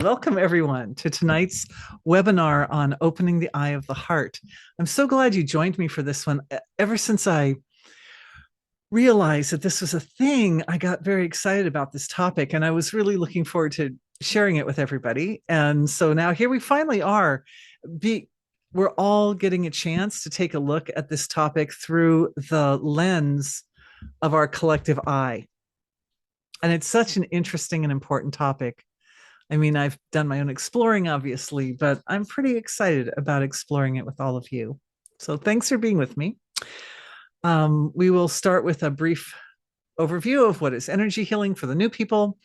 Welcome, everyone, to tonight's webinar on opening the eye of the heart. I'm so glad you joined me for this one. Ever since I realized that this was a thing, I got very excited about this topic, and I was really looking forward to sharing it with everybody. And so now here we finally are. We're all getting a chance to take a look at this topic through the lens of our collective eye. And it's such an interesting and important topic. I mean, I've done my own exploring, obviously, but I'm pretty excited about exploring it with all of you. So thanks for being with me. We will start with a brief overview of what is energy healing for the new people,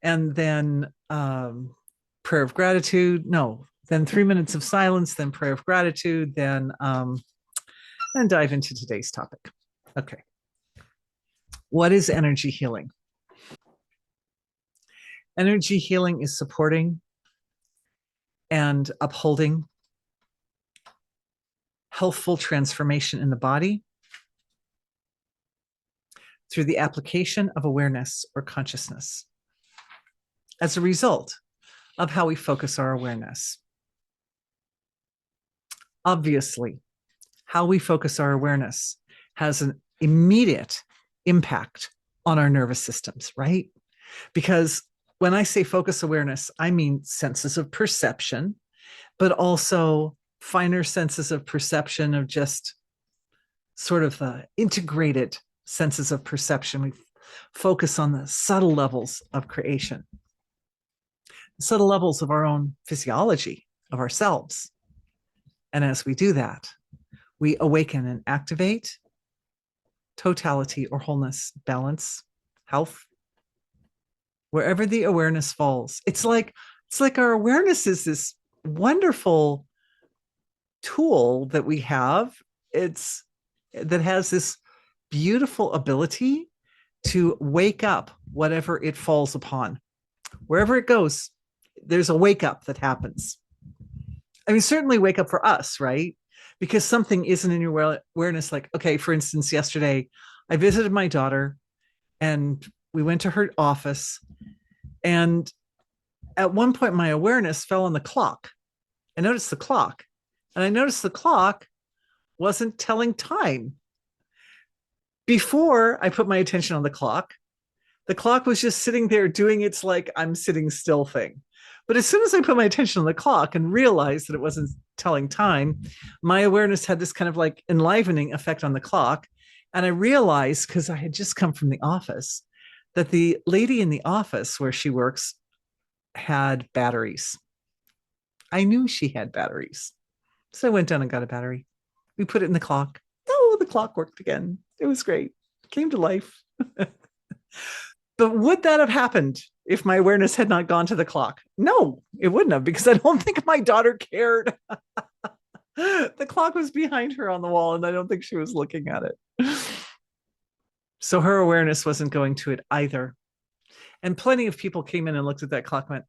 and then prayer of gratitude. No, then 3 minutes of silence, then prayer of gratitude, then dive into today's topic. Okay. What is energy healing? Energy healing is supporting and upholding healthful transformation in the body through the application of awareness or consciousness as a result of how we focus our awareness. Obviously, how we focus our awareness has an immediate impact on our nervous systems, right? Because when I say focus awareness, I mean senses of perception, but also finer senses of perception of just sort of the integrated senses of perception. We focus on the subtle levels of creation, the subtle levels of our own physiology, of ourselves. And as we do that, we awaken and activate totality or wholeness, balance, health, wherever the awareness falls. It's like our awareness is this wonderful tool that we have. That has this beautiful ability to wake up whatever it falls upon. Wherever it goes, there's a wake up that happens. I mean, certainly wake up for us, right? Because something isn't in your awareness. Like, okay, for instance, yesterday I visited my daughter and we went to her office. And at one point, my awareness fell on the clock. I noticed the clock, and I noticed the clock wasn't telling time. Before I put my attention on the clock was just sitting there doing its like I'm sitting still thing. But as soon as I put my attention on the clock and realized that it wasn't telling time, my awareness had this kind of like enlivening effect on the clock. And I realized, because I had just come from the office, that the lady in the office where she works had batteries. I knew she had batteries. So I went down and got a battery. We put it in the clock. Oh, the clock worked again. It was great. It came to life. But would that have happened if my awareness had not gone to the clock? No, it wouldn't have, because I don't think my daughter cared. The clock was behind her on the wall, and I don't think she was looking at it. So her awareness wasn't going to it either. And plenty of people came in and looked at that clock and went,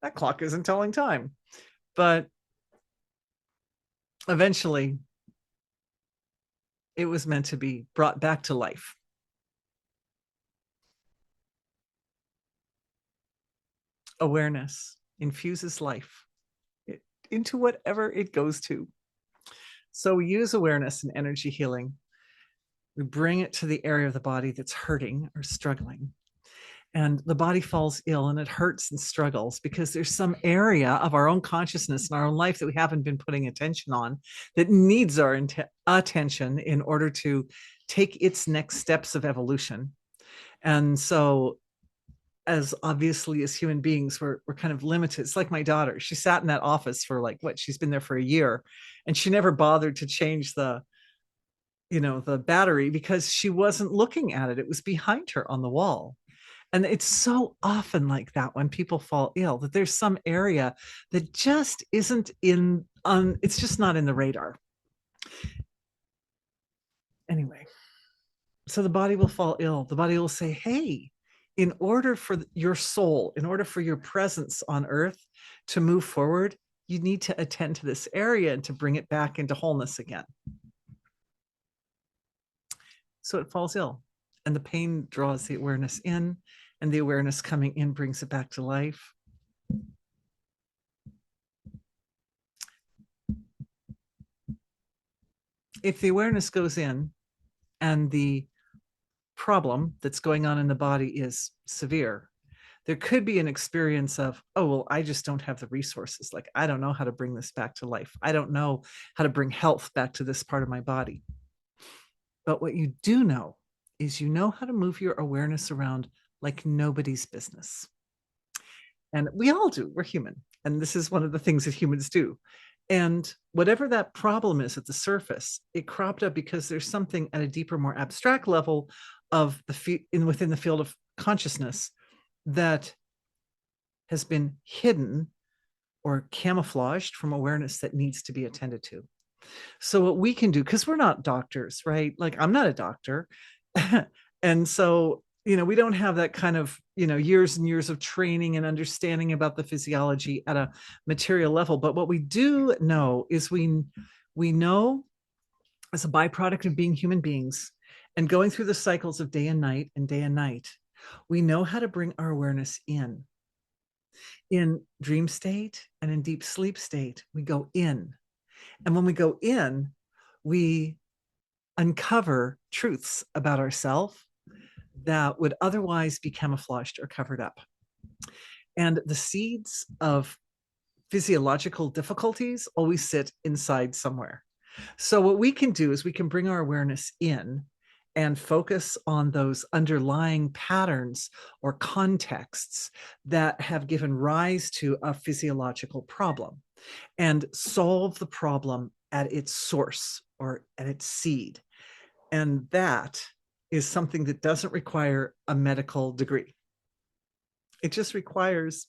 that clock isn't telling time. But eventually, it was meant to be brought back to life. Awareness infuses life into whatever it goes to. So we use awareness and energy healing. We bring it to the area of the body that's hurting or struggling. And the body falls ill and it hurts and struggles because there's some area of our own consciousness in our own life that we haven't been putting attention on that needs our attention in order to take its next steps of evolution. And so as obviously as human beings, we're kind of limited. It's like my daughter. She sat in that office for like she's been there for a year, and she never bothered to change the battery because she wasn't looking at it. It was behind her on the wall. And it's so often like that when people fall ill, that there's some area that just isn't it's just not in the radar. Anyway, so the body will fall ill. The body will say, hey, in order for your soul, in order for your presence on earth to move forward, you need to attend to this area and to bring it back into wholeness again. So it falls ill, and the pain draws the awareness in, and the awareness coming in brings it back to life. if the awareness goes in and the problem that's going on in the body is severe, there could be an experience of, oh, well, I just don't have the resources. Like, I don't know how to bring this back to life. I don't know how to bring health back to this part of my body. But what you do know is you know how to move your awareness around like nobody's business. And we all do. We're human. And this is one of the things that humans do. And whatever that problem is at the surface, it cropped up because there's something at a deeper, more abstract level of within the field of consciousness that has been hidden or camouflaged from awareness that needs to be attended to. So what we can do, because we're not doctors, right? Like, I'm not a doctor. And so, we don't have that kind of, years and years of training and understanding about the physiology at a material level. But what we do know is we know, as a byproduct of being human beings and going through the cycles of day and night, we know how to bring our awareness in dream state and in deep sleep state. We go in. And when we go in, we uncover truths about ourselves that would otherwise be camouflaged or covered up. And the seeds of physiological difficulties always sit inside somewhere. So what we can do is we can bring our awareness in and focus on those underlying patterns or contexts that have given rise to a physiological problem and solve the problem at its source or at its seed. And that is something that doesn't require a medical degree. It just requires,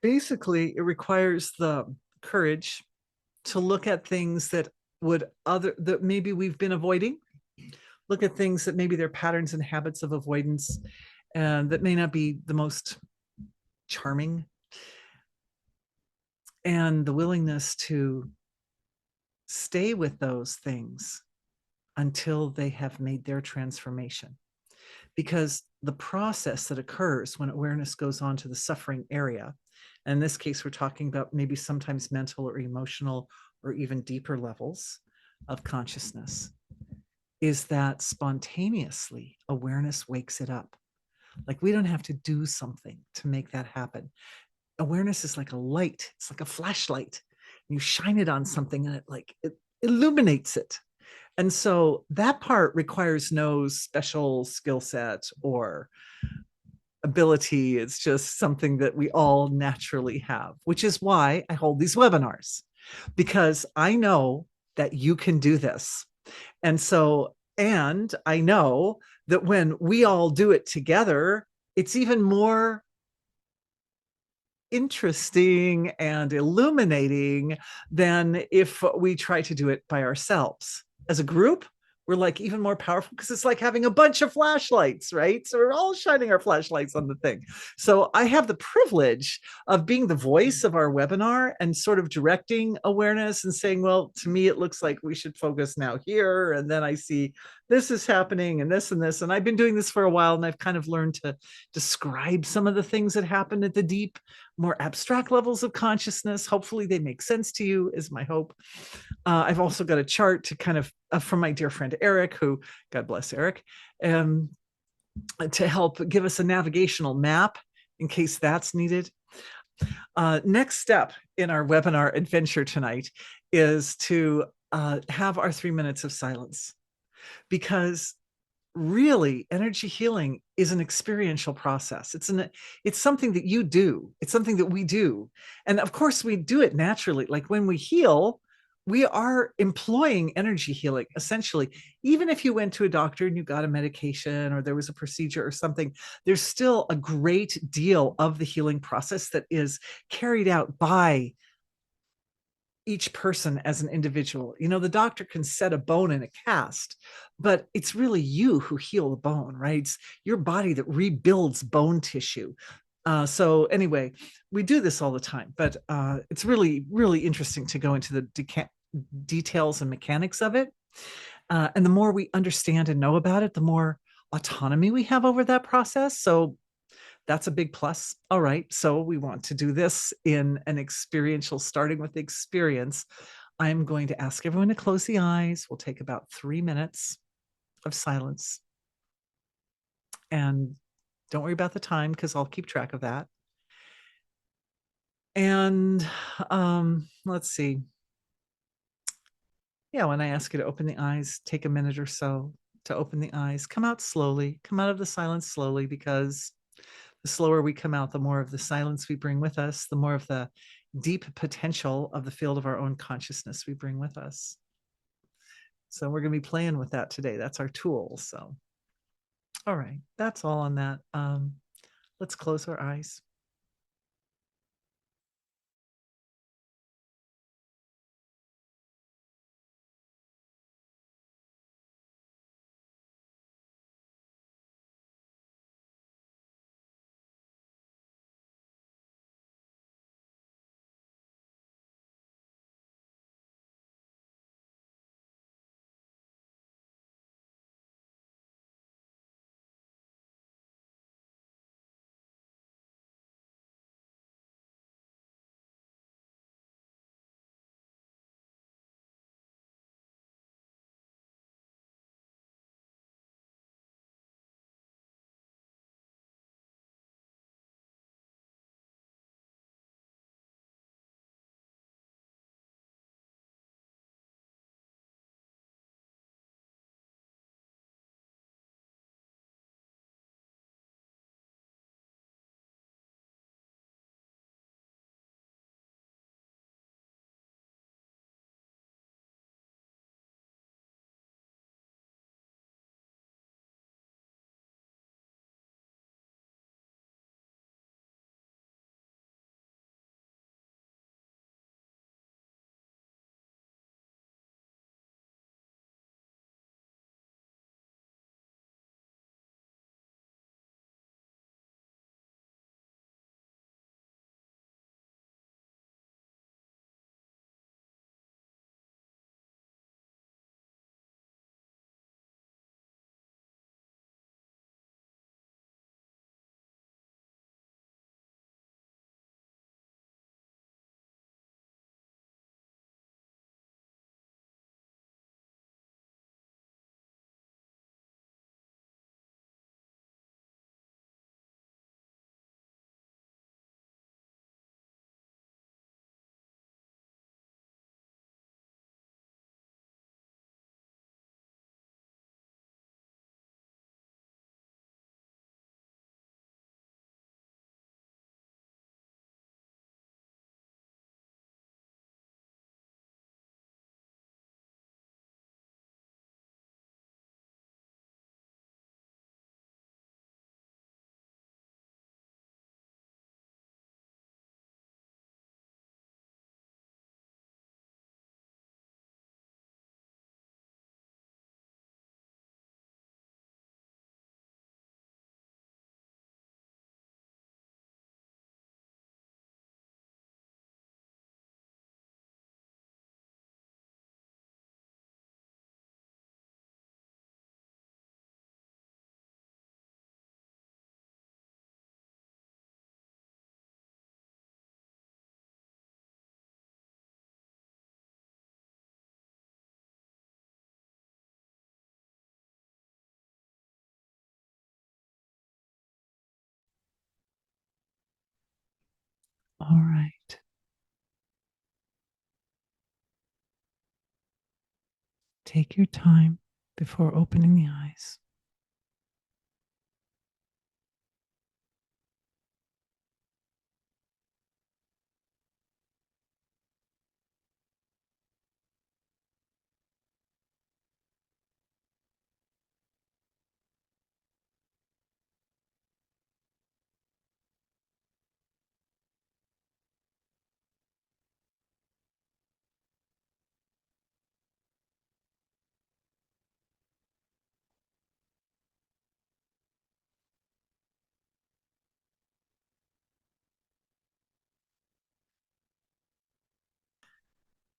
basically, it requires the courage to look at things that maybe we've been avoiding, look at things that maybe they're patterns and habits of avoidance, and that may not be the most charming, and the willingness to stay with those things until they have made their transformation. Because the process that occurs when awareness goes on to the suffering area, and in this case, we're talking about maybe sometimes mental or emotional or even deeper levels of consciousness, is that spontaneously awareness wakes it up. Like, we don't have to do something to make that happen. Awareness is like a light. It's like a flashlight. You shine it on something and it illuminates it. And so that part requires no special skill set or ability. It's just something that we all naturally have, which is why I hold these webinars, because I know that you can do this. And I know that when we all do it together, it's even more interesting and illuminating than if we try to do it by ourselves. As a group, we're like even more powerful because it's like having a bunch of flashlights, right? So we're all shining our flashlights on the thing. So I have the privilege of being the voice of our webinar and sort of directing awareness and saying, well, to me, it looks like we should focus now here. And then I see this is happening and this and this. And I've been doing this for a while, and I've kind of learned to describe some of the things that happen at the deep, more abstract levels of consciousness. Hopefully they make sense to you, is my hope. I've also got a chart to kind of from my dear friend Eric, who, God bless Eric, to help give us a navigational map in case that's needed. Next step in our webinar adventure tonight is to have our 3 minutes of silence, because really energy healing is an experiential process. It's something that you do. It's something that we do. And of course we do it naturally. Like, when we heal, we are employing energy healing, essentially. Even if you went to a doctor and you got a medication or there was a procedure or something, there's still a great deal of the healing process that is carried out by each person as an individual. The doctor can set a bone in a cast, but it's really you who heal the bone, right? It's your body that rebuilds bone tissue. So anyway, we do this all the time, but it's really, really interesting to go into the details and mechanics of it. And the more we understand and know about it, the more autonomy we have over that process. So that's a big plus. All right, so we want to do this in an experiential, starting with the experience I'm going to ask everyone to close the eyes. We'll take about 3 minutes of silence. And don't worry about the time because I'll keep track of that. And let's see. Yeah, when I ask you to open the eyes, take a minute or so to open the eyes. Come out slowly, come out of the silence slowly, because the slower we come out, the more of the silence we bring with us, the more of the deep potential of the field of our own consciousness we bring with us. So we're going to be playing with that today. That's our tool. So, all right, that's all on that. Let's close our eyes. All right. Take your time before opening the eyes.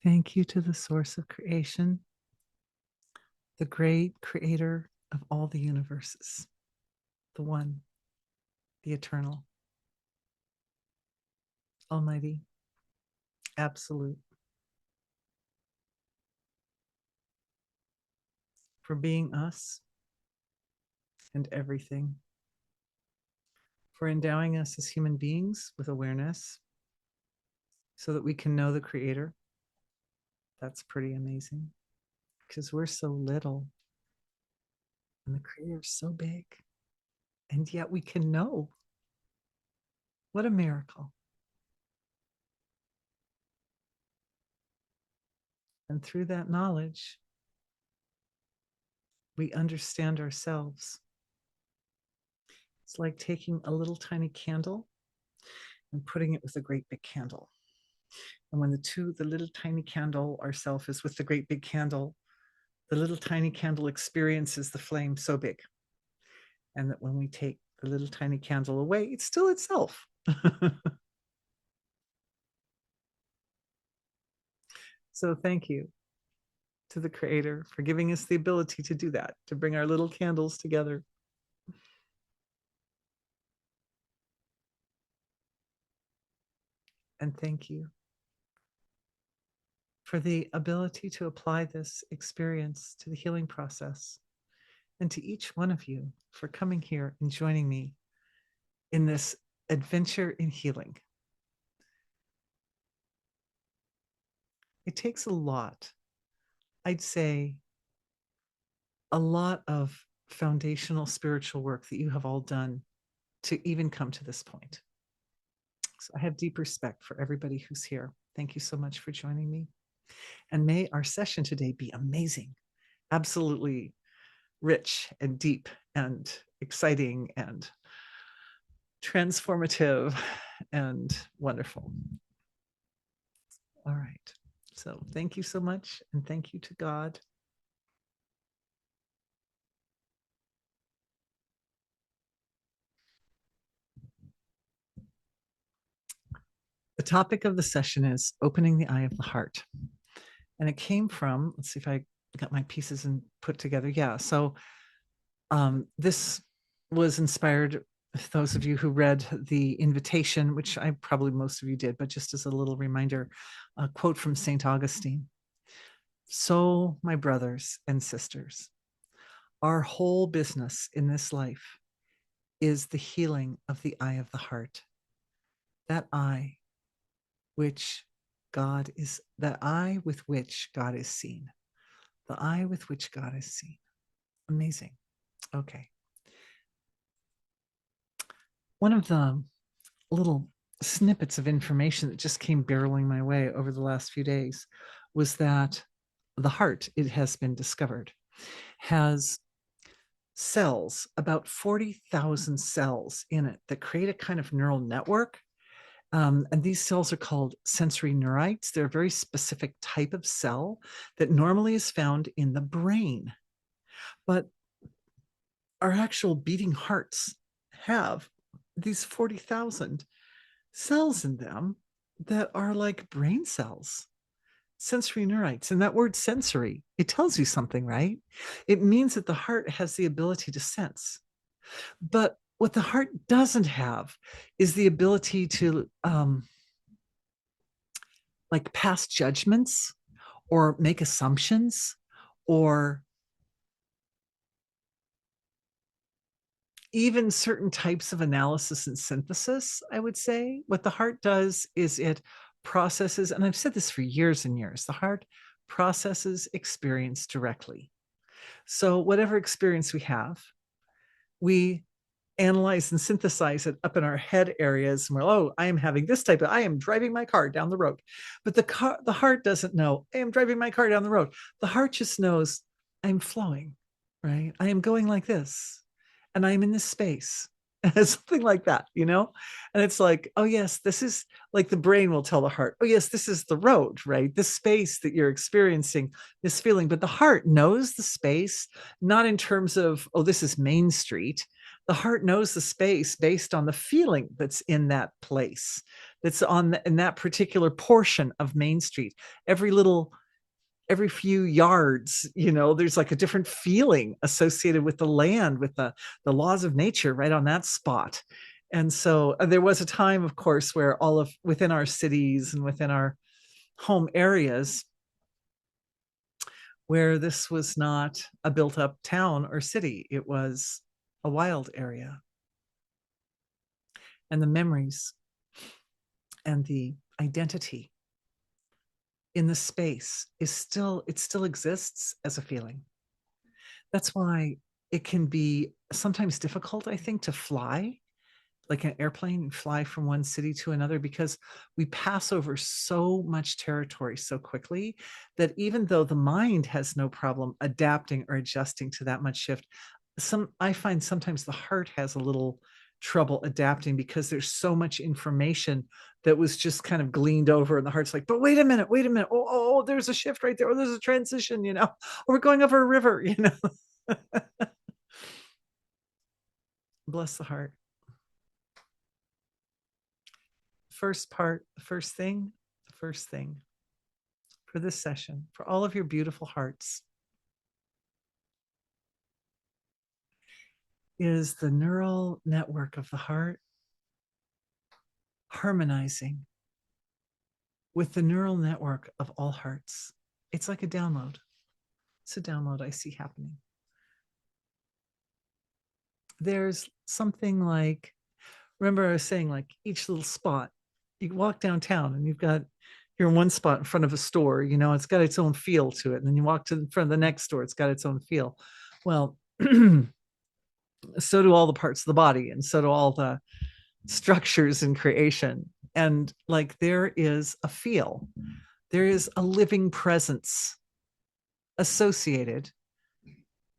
Thank you to the source of creation, the great creator of all the universes, the one, the eternal, almighty, absolute, for being us and everything, for endowing us as human beings with awareness so that we can know the Creator. That's pretty amazing because we're so little and the Creator is so big, and yet we can know. What a miracle. And through that knowledge, we understand ourselves. It's like taking a little tiny candle and putting it with a great big candle. And when the little tiny candle, ourself, is with the great big candle, the little tiny candle experiences the flame so big. And that when we take the little tiny candle away, it's still itself. So thank you to the Creator for giving us the ability to do that, to bring our little candles together. And thank you for the ability to apply this experience to the healing process, and to each one of you for coming here and joining me in this adventure in healing. It takes a lot, I'd say, a lot of foundational spiritual work that you have all done to even come to this point. So I have deep respect for everybody who's here. Thank you so much for joining me. And may our session today be amazing, absolutely rich and deep and exciting and transformative and wonderful. All right. So thank you so much. And thank you to God. The topic of the session is opening the eye of the heart. And it came from, let's see if I got my pieces and put together. Yeah. So this was inspired, those of you who read the invitation, which I probably most of you did, but just as a little reminder, a quote from St. Augustine. So, my brothers and sisters, our whole business in this life is the healing of the eye of the heart. That eye which God is, the eye with which God is seen. The eye with which God is seen. Amazing. Okay. One of the little snippets of information that just came barreling my way over the last few days was that the heart, it has been discovered, has cells, about 40,000 cells in it that create a kind of neural network. And these cells are called sensory neurites. They're a very specific type of cell that normally is found in the brain. But our actual beating hearts have these 40,000 cells in them that are like brain cells, sensory neurites. And that word sensory, it tells you something, right? It means that the heart has the ability to sense. But what the heart doesn't have is the ability to like pass judgments or make assumptions or even certain types of analysis and synthesis. I would say what the heart does is it processes, and I've said this for years and years, the heart processes experience directly. So whatever experience we have, we analyze and synthesize it up in our head areas. And we're, oh, I am having this type of, I am driving my car down the road. But the heart doesn't know, I am driving my car down the road. The heart just knows I'm flowing, right? I am going like this, and I'm in this space. Something like that, you know? And it's like, oh, yes, this is like the brain will tell the heart, oh, yes, this is the road, right? This space that you're experiencing, this feeling. But the heart knows the space, not in terms of, oh, this is Main Street. The heart knows the space based on the feeling that's in that place, that's in that particular portion of Main Street. Every few yards, you know, there's like a different feeling associated with the land, with the laws of nature right on that spot. And so there was a time, of course, where within our cities and within our home areas, where this was not a built up town or city, it was a wild area. And the memories and the identity in the space is still, it still exists as a feeling. That's why it can be sometimes difficult, I think, to fly like an airplane and fly from one city to another, because we pass over so much territory so quickly that even though the mind has no problem adapting or adjusting to that much shift, I find sometimes the heart has a little trouble adapting because there's so much information that was just kind of gleaned over, and the heart's like, but wait a minute, oh, there's a shift right there, or there's a transition, or we're going over a river. Bless the heart. First part, the first thing for this session, for all of your beautiful hearts, is the neural network of the heart harmonizing with the neural network of all hearts. It's like a download. It's a download I see happening. There's something like, remember I was saying, like each little spot, you walk downtown and you're in one spot in front of a store, it's got its own feel to it. And then you walk to the front of the next store, it's got its own feel. Well, so do all the parts of the body, and so do all the structures in creation. And like there is a feel, there is a living presence associated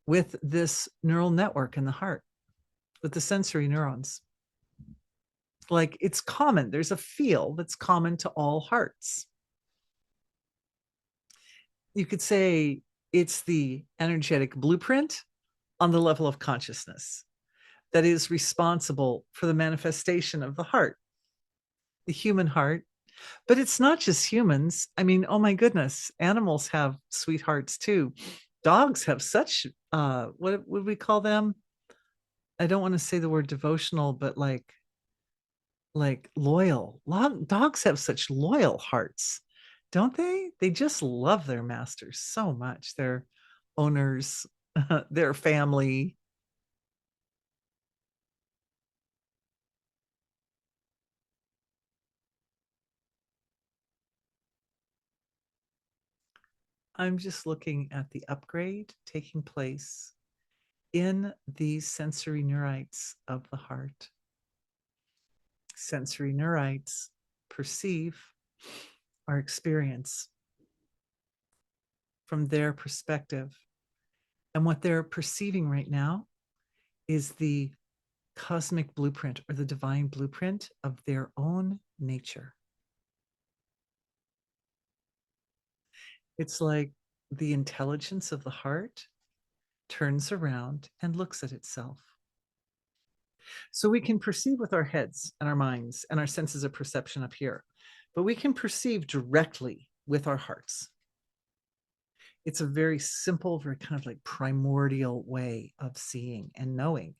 with this neural network in the heart, with the sensory neurons. Like it's common, there's a feel that's common to all hearts. You could say it's the energetic blueprint on the level of consciousness that is responsible for the manifestation of the heart, the human heart. But it's not just humans. I mean, oh my goodness, animals have sweethearts too. Dogs have such, what would we call them? I don't want to say the word devotional, but like loyal. Dogs have such loyal hearts, don't they? They just love their masters so much, their owners, their family. I'm just looking at the upgrade taking place in these sensory neurites of the heart. Sensory neurites perceive our experience from their perspective. And what they're perceiving right now is the cosmic blueprint or the divine blueprint of their own nature. It's like the intelligence of the heart turns around and looks at itself. So we can perceive with our heads and our minds and our senses of perception up here, but we can perceive directly with our hearts. It's a very simple, very kind of like primordial way of seeing and knowing.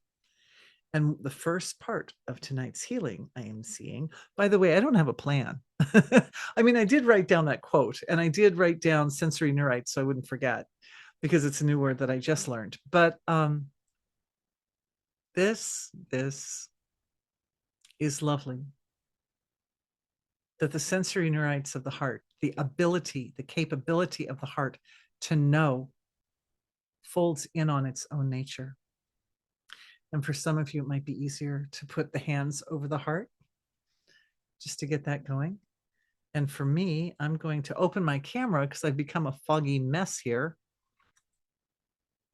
And the first part of tonight's healing, I am seeing, by the way, I don't have a plan. I mean, I did write down that quote, and I did write down sensory neurites so I wouldn't forget, because it's a new word that I just learned. But this is lovely. That the sensory neurites of the heart, the ability, the capability of the heart to know, folds in on its own nature. And for some of you, it might be easier to put the hands over the heart just to get that going. And for me, I'm going to open my camera because I've become a foggy mess here.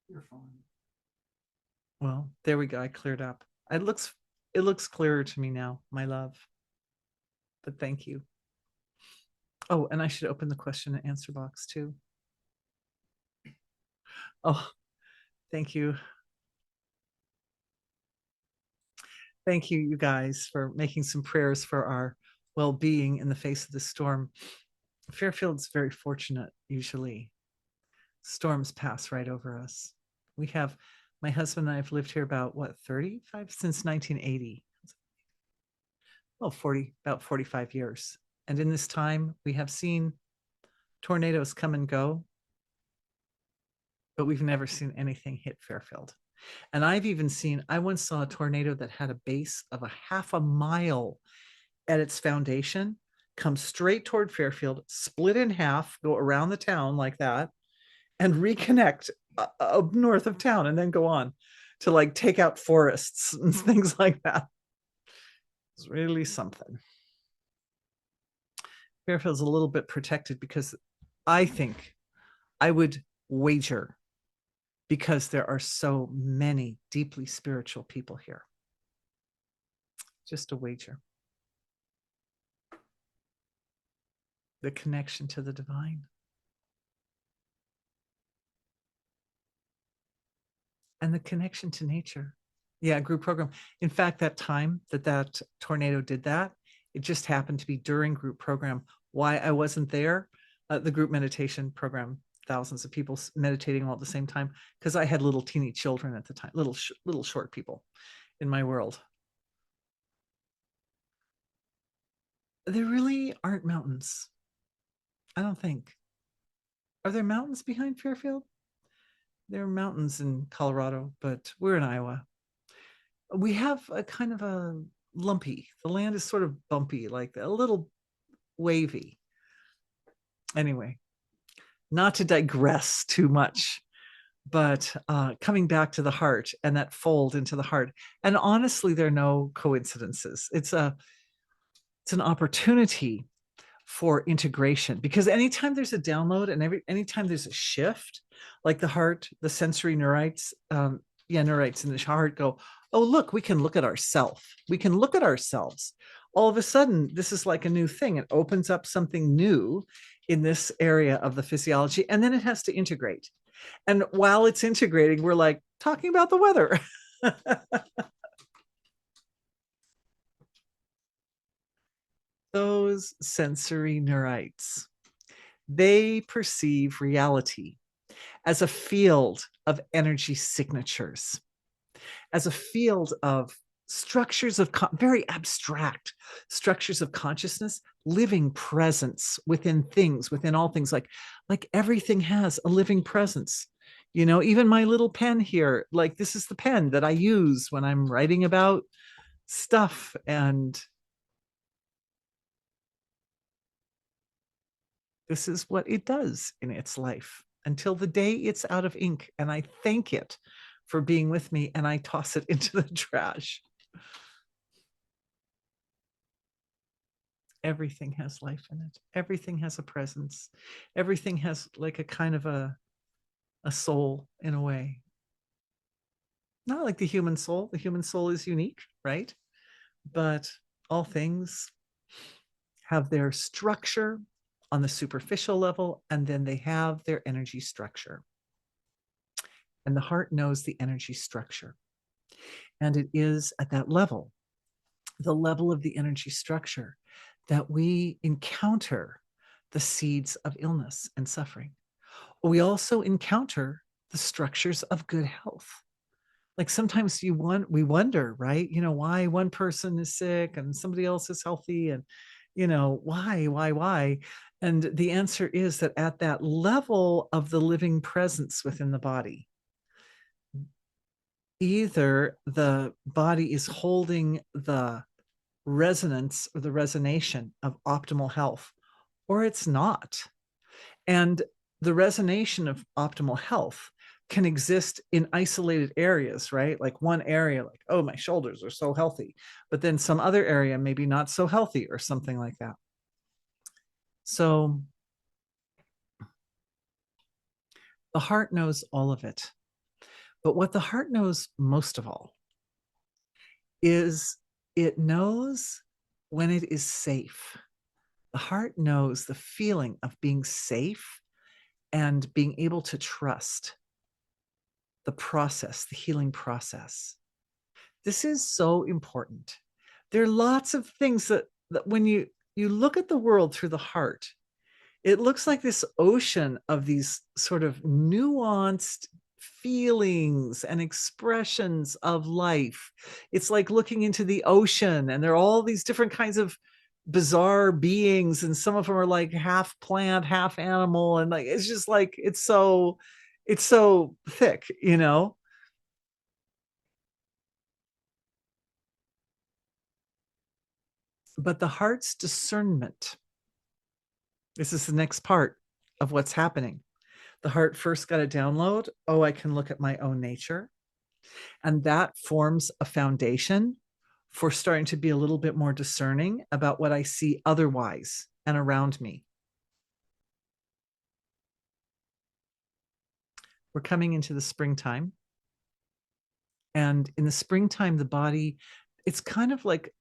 You're fine. Well, there we go. I cleared up. It looks clearer to me now, my love. But thank you. Oh, and I should open the question and answer box too. Oh, thank you. Thank you, you guys, for making some prayers for our well-being in the face of the storm. Fairfield's very fortunate, usually. Storms pass right over us. We have, my husband and I have lived here about, what, 35? Since 1980. Well, about 45 years. And in this time, we have seen tornadoes come and go. but we've never seen anything hit Fairfield. And I've even seen, I once saw a tornado that had a base of a half a mile at its foundation, come straight toward Fairfield, split in half, go around the town like that, and reconnect north of town, and then go on to like take out forests and things like that. It's really something. Fairfield's a little bit protected because I think I would wager, because there are so many deeply spiritual people here. Just a wager. The connection to the divine. And the connection to nature. Yeah, group program. In fact, that time that tornado did that, it just happened to be during group program. Why I wasn't there, the group meditation program, thousands of people meditating all at the same time, because I had little teeny children at the time, little short people in my world. There really aren't mountains. I don't think. Are there mountains behind Fairfield? There are mountains in Colorado, but we're in Iowa. We have a kind of a lumpy, the land is sort of bumpy, like a little wavy. Anyway, not to digress too much, but coming back to the heart and that fold into the heart. And honestly, there are no coincidences. It's an opportunity for integration, because anytime there's a download and anytime there's a shift, like the heart, the sensory neurites, neurites in the heart go, oh, look, we can look at ourselves. We can look at ourselves. All of a sudden, this is like a new thing. It opens up something new in this area of the physiology, and then it has to integrate. And while it's integrating, we're like talking about the weather. Those sensory neurites, they perceive reality as a field of energy signatures, as a field of structures of very abstract structures of consciousness, living presence within things, within all things, like everything has a living presence. You know, even my little pen here, like this is the pen that I use when I'm writing about stuff. And this is what it does in its life until the day it's out of ink. And I thank it for being with me, and I toss it into the trash. Everything has life in it. Everything has a presence. Everything has like a kind of a soul in a way. Not like the human soul. The human soul is unique, right? But all things have their structure on the superficial level, and then they have their energy structure. And the heart knows the energy structure. And it is at that level, the level of the energy structure, that we encounter the seeds of illness and suffering. We also encounter the structures of good health. Like sometimes we wonder, right? You know, why one person is sick and somebody else is healthy, and you know, why? And the answer is that at that level of the living presence within the body, either the body is holding the resonance or the resonation of optimal health, or it's not. And the resonation of optimal health can exist in isolated areas, right? Like one area, like, oh, my shoulders are so healthy, but then some other area maybe not so healthy or something like that. So the heart knows all of it. But what the heart knows most of all is it knows when it is safe. The heart knows the feeling of being safe and being able to trust the process, the healing process. This is so important. There are lots of things that when you look at the world through the heart, it looks like this ocean of these sort of nuanced feelings and expressions of life. It's like looking into the ocean, and there are all these different kinds of bizarre beings, and some of them are like half plant, half animal, and like it's just like it's so It's so thick, but the heart's discernment, this is the next part of what's happening. The heart first got a download. Oh, I can look at my own nature. And that forms a foundation for starting to be a little bit more discerning about what I see otherwise and around me. We're coming into the springtime. And in the springtime, the body, it's kind of like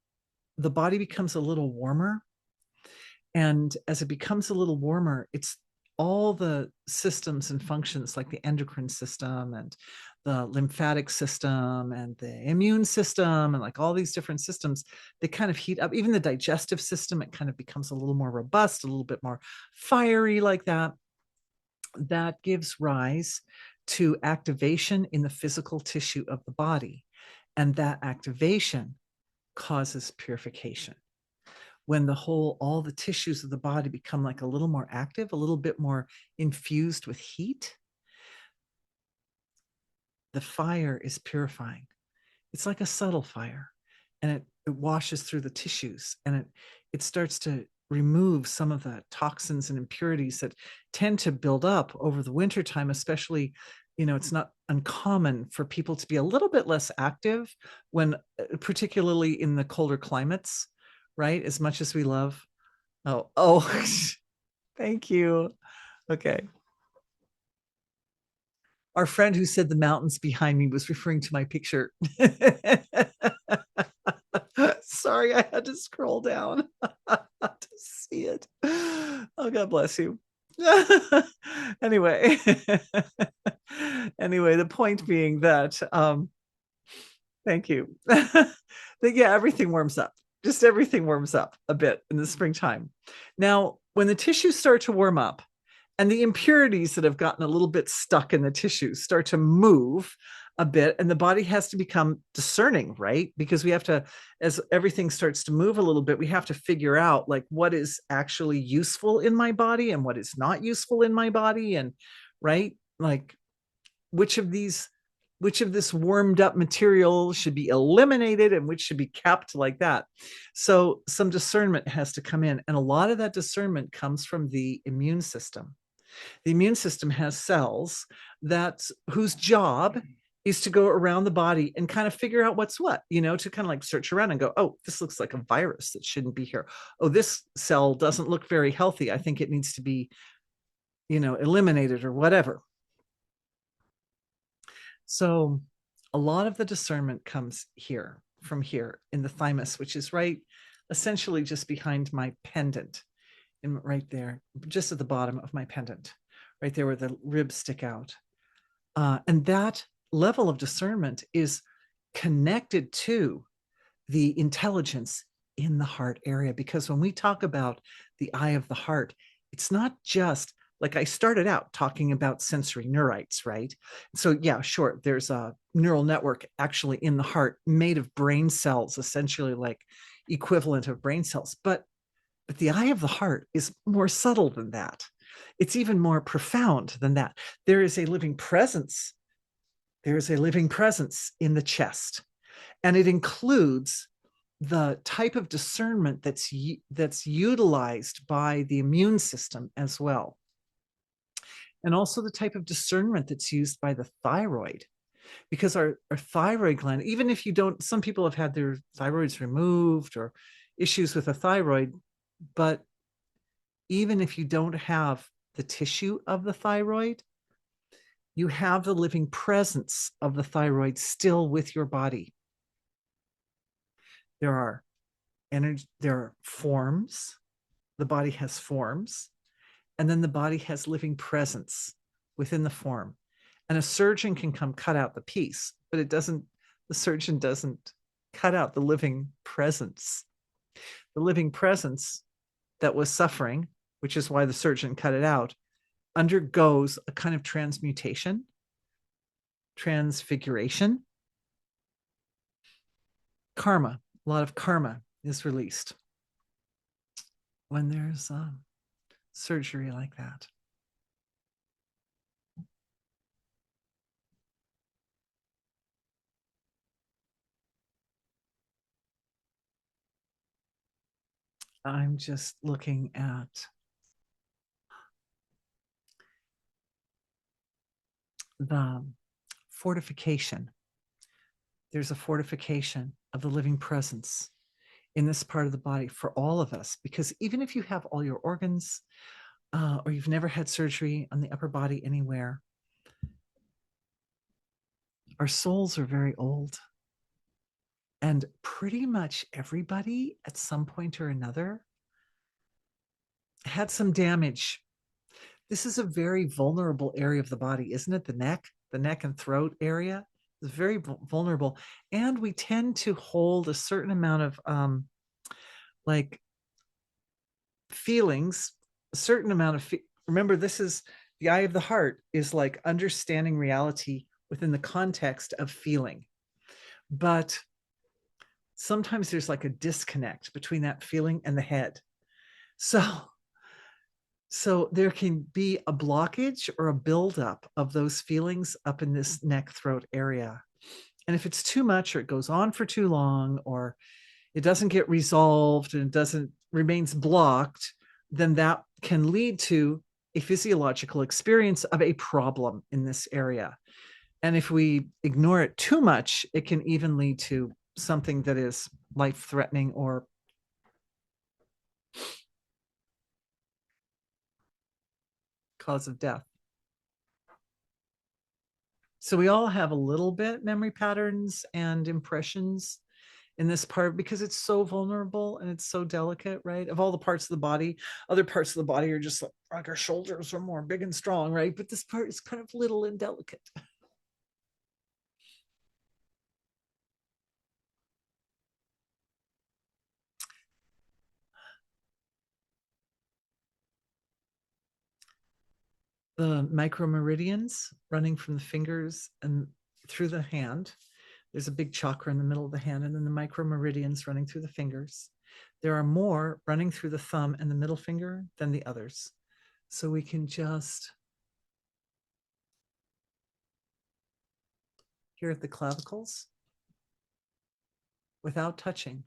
the body becomes a little warmer. And as it becomes a little warmer, it's all the systems and functions like the endocrine system and the lymphatic system and the immune system and like all these different systems, they kind of heat up. Even the digestive system, it kind of becomes a little more robust, a little bit more fiery like that. That gives rise to activation in the physical tissue of the body. And that activation causes purification. When all the tissues of the body become like a little more active, a little bit more infused with heat, the fire is purifying. It's like a subtle fire, and it washes through the tissues, and it starts to remove some of the toxins and impurities that tend to build up over the wintertime, especially, it's not uncommon for people to be a little bit less active when, particularly in the colder climates, right? As much as we love. Oh, thank you. Okay. Our friend who said the mountains behind me was referring to my picture. Sorry, I had to scroll down to see it. Oh, God bless you. Anyway, the point being that, thank you. Yeah, everything warms up. Just everything warms up a bit in the springtime. Now, when the tissues start to warm up, and the impurities that have gotten a little bit stuck in the tissues start to move a bit, and the body has to become discerning, right? Because we have to, as everything starts to move a little bit, we have to figure out like what is actually useful in my body and what is not useful in my body, and right, like which of this warmed up material should be eliminated and which should be kept, like that. So some discernment has to come in, and a lot of that discernment comes from the immune system. The immune system has cells whose job is to go around the body and kind of figure out what's what, to kind of like search around and go, oh, this looks like a virus that shouldn't be here. Oh, this cell doesn't look very healthy. I think it needs to be, eliminated or whatever. So a lot of the discernment comes from here in the thymus, which is right essentially just behind my pendant, and right there, just at the bottom of my pendant, right there where the ribs stick out. And that level of discernment is connected to the intelligence in the heart area. Because when we talk about the eye of the heart, it's not just like I started out talking about sensory neurites, right? So, yeah, sure, there's a neural network actually in the heart made of brain cells, essentially like equivalent of brain cells. But the eye of the heart is more subtle than that. It's even more profound than that. There is a living presence. There is a living presence in the chest, and it includes the type of discernment that's utilized by the immune system as well, and also the type of discernment that's used by the thyroid. Because our thyroid gland, even if you don't, some people have had their thyroids removed or issues with a thyroid, but even if you don't have the tissue of the thyroid, you have the living presence of the thyroid still with your body. There are forms. The body has forms, and then the body has living presence within the form. And a surgeon can come cut out the piece, but the surgeon doesn't cut out the living presence. The living presence that was suffering, which is why the surgeon cut it out, undergoes a kind of transmutation, transfiguration. Karma, a lot of karma is released when there's surgery like that. I'm just looking at the fortification. There's a fortification of the living presence in this part of the body for all of us, because even if you have all your organs, or you've never had surgery on the upper body anywhere, our souls are very old. And pretty much everybody at some point or another had some damage. This is a very vulnerable area of the body, isn't it? The neck and throat area is very vulnerable. And we tend to hold a certain amount of like feelings, a certain amount of, remember, this is the eye of the heart, is like understanding reality within the context of feeling. But sometimes there's like a disconnect between that feeling and the head. So there can be a blockage or a buildup of those feelings up in this neck throat area. And if it's too much, or it goes on for too long, or it doesn't get resolved and it doesn't remains blocked, then that can lead to a physiological experience of a problem in this area. And if we ignore it too much, it can even lead to something that is life-threatening or cause of death. So we all have a little bit memory patterns and impressions in this part, because it's so vulnerable and it's so delicate, right? Of all the parts of the body, other parts of the body are just like our shoulders are more big and strong, right? But this part is kind of little and delicate. The micromeridians running from the fingers and through the hand. There's a big chakra in the middle of the hand, and then the micromeridians running through the fingers. There are more running through the thumb and the middle finger than the others. So we can just, here at the clavicles, without touching,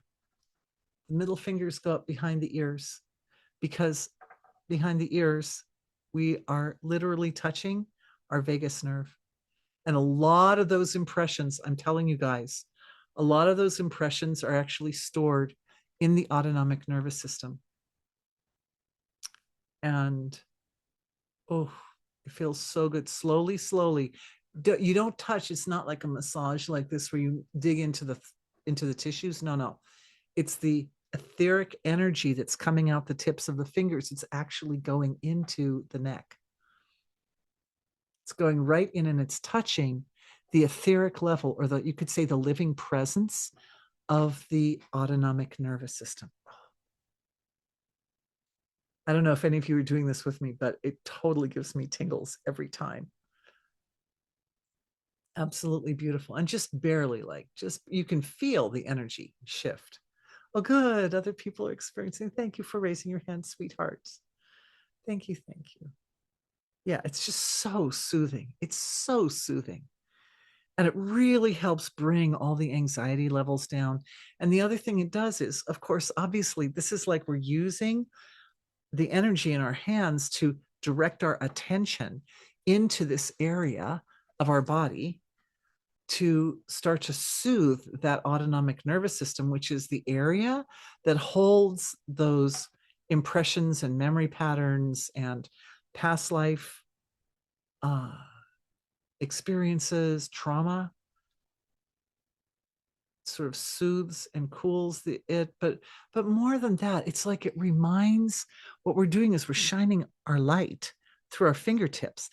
the middle fingers go up behind the ears, because behind the ears, we are literally touching our vagus nerve. And a lot of those impressions, I'm telling you guys, a lot of those impressions are actually stored in the autonomic nervous system. And oh, it feels so good. Slowly, slowly. You don't touch. It's not like a massage like this where you dig into the tissues. No, no. It's the etheric energy that's coming out the tips of the fingers. It's actually going into the neck. It's going right in, and it's touching the etheric level, or you could say the living presence of the autonomic nervous system. I don't know if any of you are doing this with me, but it totally gives me tingles every time. Absolutely beautiful. And just barely, like, just you can feel the energy shift. Oh, good. Other people are experiencing. Thank you for raising your hand, sweethearts. Thank you. Thank you. Yeah, it's just so soothing. It's so soothing. And it really helps bring all the anxiety levels down. And the other thing it does is, of course, obviously, this is like we're using the energy in our hands to direct our attention into this area of our body to start to soothe that autonomic nervous system, which is the area that holds those impressions and memory patterns and past life experiences, trauma. Sort of soothes and cools but more than that, it's like it reminds, what we're doing is we're shining our light through our fingertips.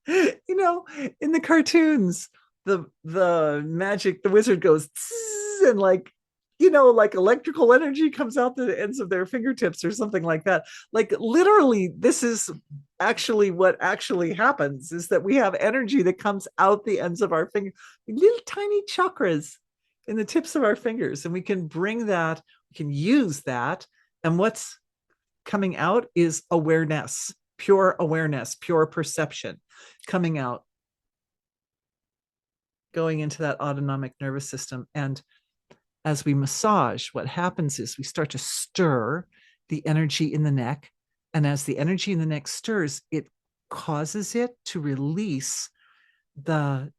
You know, in the cartoons, the magic, the wizard goes and like, you know, like electrical energy comes out the ends of their fingertips or something like that. Like literally, this is actually what actually happens, is that we have energy that comes out the ends of our finger, little tiny chakras in the tips of our fingers, and we can bring that, we can use that, and what's coming out is awareness, pure perception coming out, going into that autonomic nervous system. And as we massage, what happens is we start to stir the energy in the neck. And as the energy in the neck stirs, it causes it to release the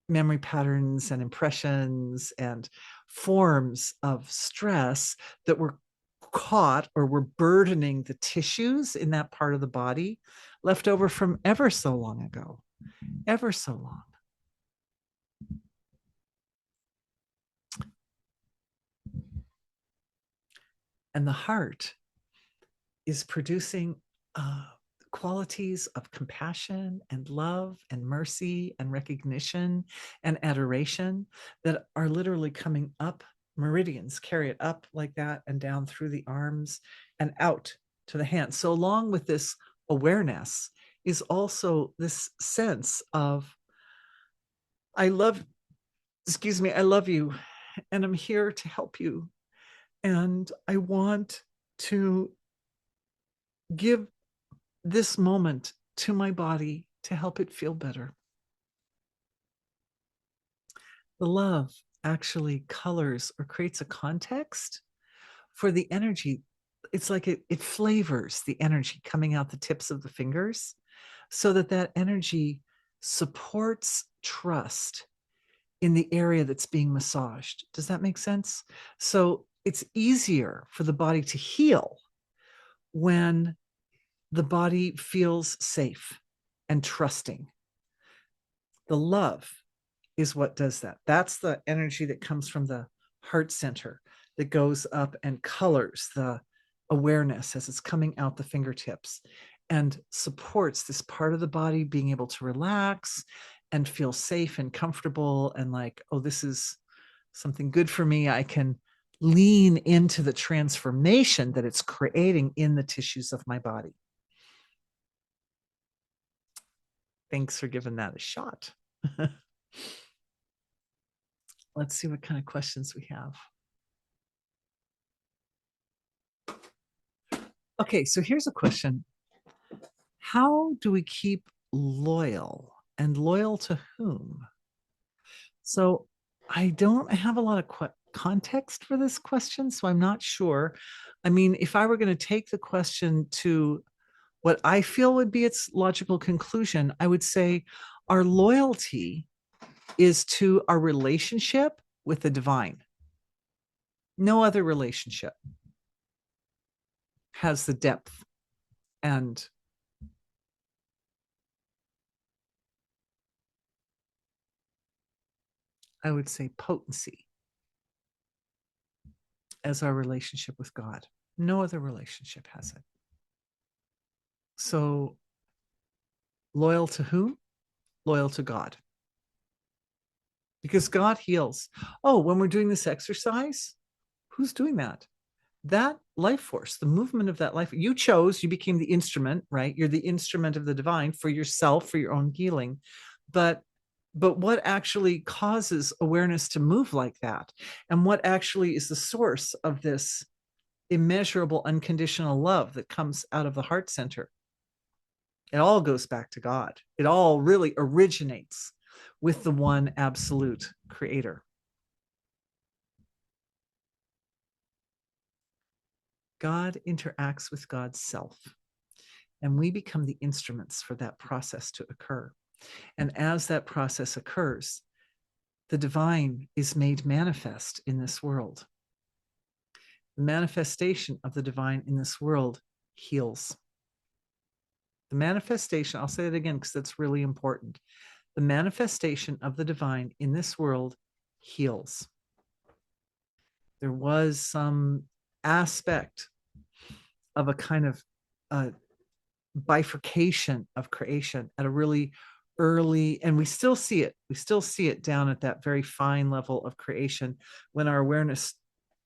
memory patterns and impressions and forms of stress that were caught or were burdening the tissues in that part of the body left over from ever so long ago, ever so long. And the heart is producing qualities of compassion and love and mercy and recognition and adoration that are literally coming up meridians, carry it up like that and down through the arms and out to the hands. So along with this awareness is also this sense of, I love, I love you, and I'm here to help you. And I want to give this moment to my body to help it feel better. The love actually colors or creates a context for the energy. It's like it flavors the energy coming out the tips of the fingers so that that energy supports trust in the area that's being massaged. Does that make sense? So it's easier for the body to heal when the body feels safe and trusting. The love is what does that. That's the energy that comes from the heart center that goes up and colors the awareness as it's coming out the fingertips and supports this part of the body being able to relax and feel safe and comfortable and like, oh, this is something good for me. I can lean into the transformation that it's creating in the tissues of my body. Thanks for giving that a shot. Let's see what kind of questions we have. Okay, so here's a question. How do we keep loyal, and loyal to whom? So I don't have a lot of context for this question, so I'm not sure. I mean, if I were going to take the question to what I feel would be its logical conclusion, I would say our loyalty is to our relationship with the divine. No other relationship has the depth and I would say potency as our relationship with God. No other relationship has it. So loyal to whom? Loyal to God. Because God heals. Oh, when we're doing this exercise, who's doing that? That life force, the movement of that life, you chose, you became the instrument, right? You're the instrument of the divine for yourself, for your own healing. But what actually causes awareness to move like that? And what actually is the source of this immeasurable, unconditional love that comes out of the heart center? It all goes back to God. It all really originates with the one absolute creator. God interacts with God's self, and we become the instruments for that process to occur. And as that process occurs, the divine is made manifest in this world. The manifestation of the divine in this world heals. The manifestation, I'll say it again because that's really important. The manifestation of the divine in this world heals. There was some aspect of a kind of bifurcation of creation at a really early, and we still see it down at that very fine level of creation. When our awareness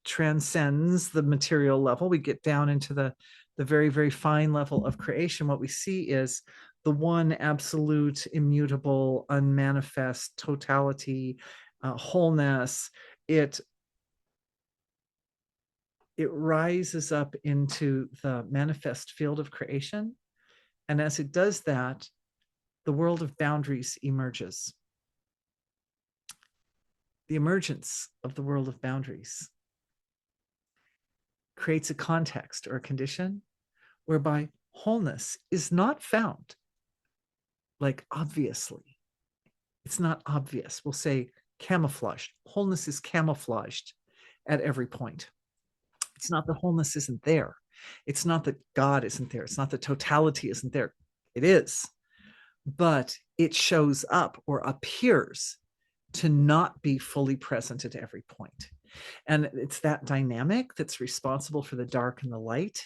transcends the material level, we get down into the very, very fine level of creation. What we see is the one absolute, immutable, unmanifest totality, wholeness. It rises up into the manifest field of creation. And as it does that, the world of boundaries emerges. the emergence of the world of boundaries creates a context or a condition whereby wholeness is not found like obviously. It's not obvious. We'll say camouflaged. Wholeness is camouflaged at every point. It's not that wholeness isn't there. It's not that God isn't there. It's not that totality isn't there. It is. But it shows up or appears to not be fully present at every point. And it's that dynamic that's responsible for the dark and the light.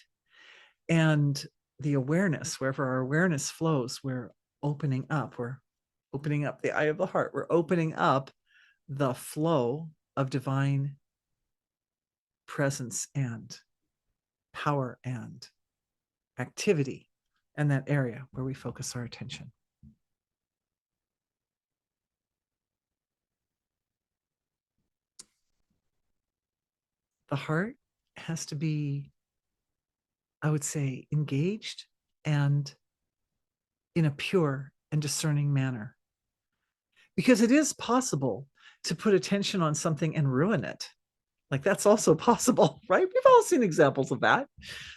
And the awareness, wherever our awareness flows, we're opening up. We're opening up the eye of the heart. We're opening up the flow of divine presence and power and activity in that area where we focus our attention. The heart has to be, I would say, engaged and in a pure and discerning manner. Because it is possible to put attention on something and ruin it. Like that's also possible, right? We've all seen examples of that.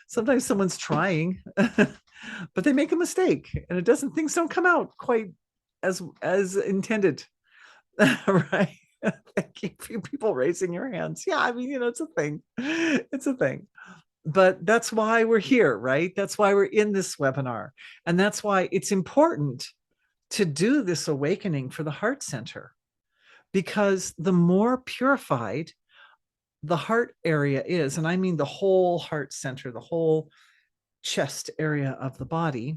Sometimes someone's trying, but they make a mistake and things don't come out quite as intended. Right? Thank you for people raising your hands. Yeah, I mean, it's a thing. It's a thing. But that's why we're here, right? That's why we're in this webinar. And that's why it's important to do this awakening for the heart center, because the more purified the heart area is, and I mean the whole heart center, the whole chest area of the body,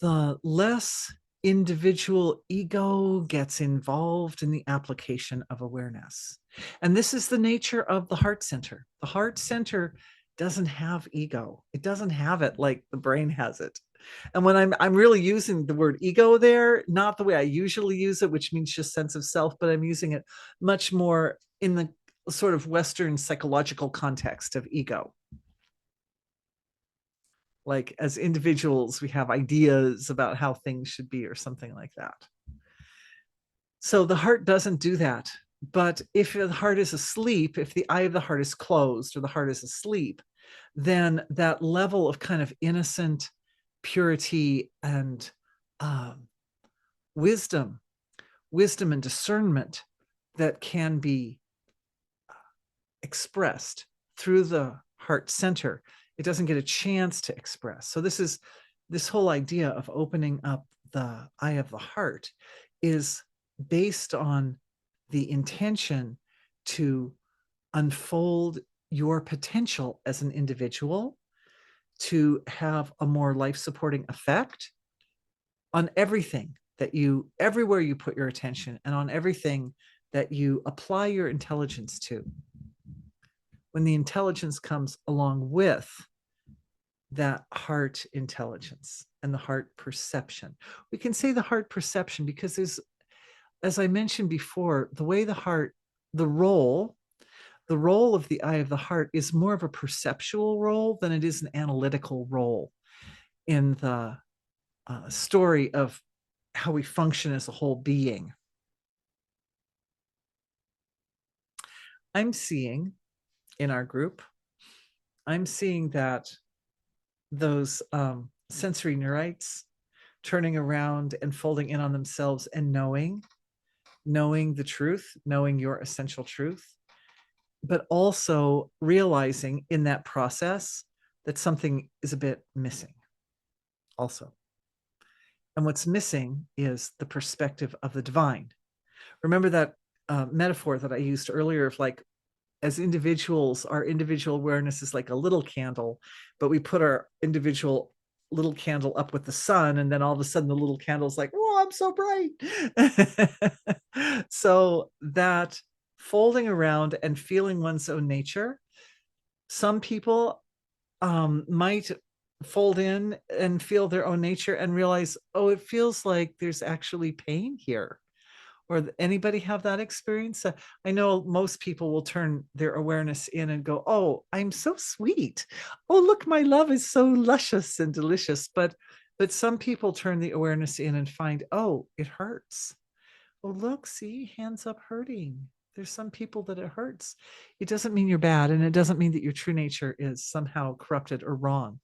the less individual ego gets involved in the application of awareness. And this is the nature of the heart center. The heart center doesn't have ego. It doesn't have it like the brain has it. And when I'm really using the word ego there, not the way I usually use it, which means just sense of self, but I'm using it much more in the sort of Western psychological context of ego. Like as individuals, we have ideas about how things should be or something like that. So the heart doesn't do that. But if the heart is asleep, if the eye of the heart is closed or the heart is asleep, then that level of kind of innocent purity and wisdom and discernment that can be expressed through the heart center, it doesn't get a chance to express. So this whole idea of opening up the eye of the heart is based on the intention to unfold your potential as an individual, to have a more life-supporting effect on everything everywhere you put your attention, and on everything that you apply your intelligence to. When the intelligence comes along with that heart intelligence and the heart perception. We can say the heart perception because there's, as I mentioned before, the way the heart, the role of the eye of the heart is more of a perceptual role than it is an analytical role in the story of how we function as a whole being. I'm seeing in our group, I'm seeing that those sensory neurites turning around and folding in on themselves and knowing the truth, knowing your essential truth, but also realizing in that process that something is a bit missing also. And what's missing is the perspective of the divine. Remember that metaphor that I used earlier of like, as individuals, our individual awareness is like a little candle, but we put our individual little candle up with the sun, and then all of a sudden the little candle's like, oh, I'm so bright. So that folding around and feeling one's own nature, some people might fold in and feel their own nature and realize, oh, it feels like there's actually pain here. Or anybody have that experience? I know most people will turn their awareness in and go, oh, I'm so sweet. Oh, look, my love is so luscious and delicious. But some people turn the awareness in and find, oh, it hurts. Oh, look, see, hands up hurting. There's some people that it hurts. It doesn't mean you're bad, and it doesn't mean that your true nature is somehow corrupted or wrong.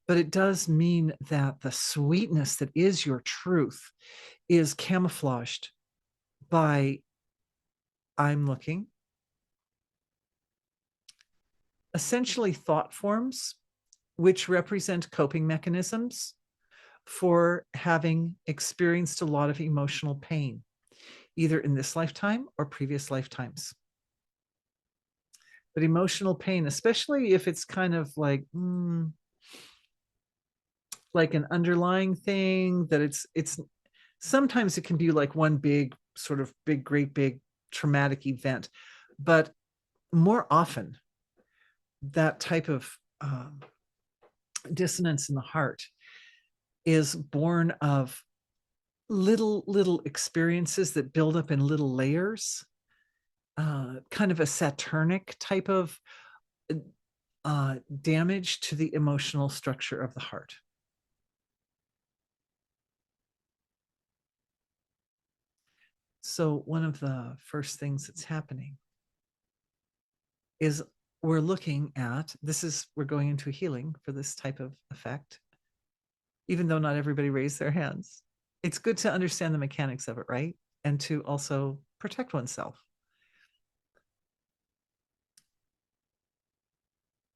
But it does mean that the sweetness that is your truth is camouflaged by I'm looking. Essentially, thought forms which represent coping mechanisms for having experienced a lot of emotional pain, either in this lifetime or previous lifetimes. But emotional pain, especially if it's kind of like an underlying thing, that it's sometimes it can be like one big sort of great big traumatic event, but more often that type of dissonance in the heart is born of little experiences that build up in little layers, kind of a Saturnic type of damage to the emotional structure of the heart. So one of the first things that's happening is we're looking at we're going into healing for this type of effect, even though not everybody raised their hands. It's good to understand the mechanics of it, right? And to also protect oneself.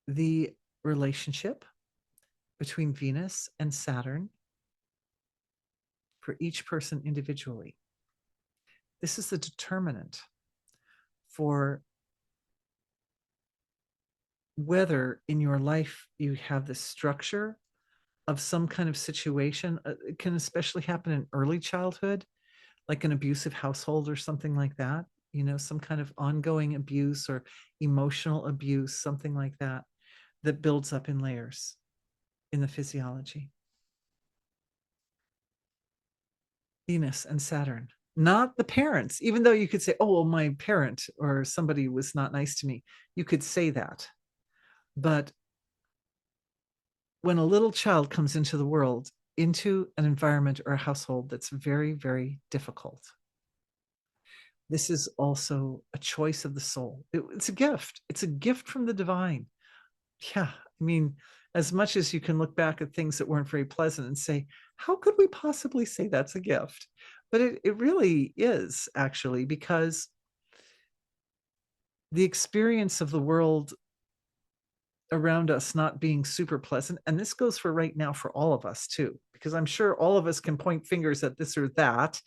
The relationship between Venus and Saturn for each person individually. This is the determinant for whether in your life you have this structure of some kind of situation. It can especially happen in early childhood, like an abusive household or something like that, some kind of ongoing abuse or emotional abuse, something like that, that builds up in layers in the physiology. Venus and Saturn, not the parents, even though you could say, oh, well, my parent or somebody was not nice to me. You could say that. But when a little child comes into the world, into an environment or a household that's very, very difficult, this is also a choice of the soul. It's a gift. It's a gift from the divine. Yeah. I mean, as much as you can look back at things that weren't very pleasant and say, how could we possibly say that's a gift? But it really is, actually, because the experience of the world around us not being super pleasant, and this goes for right now for all of us too, because I'm sure all of us can point fingers at this or that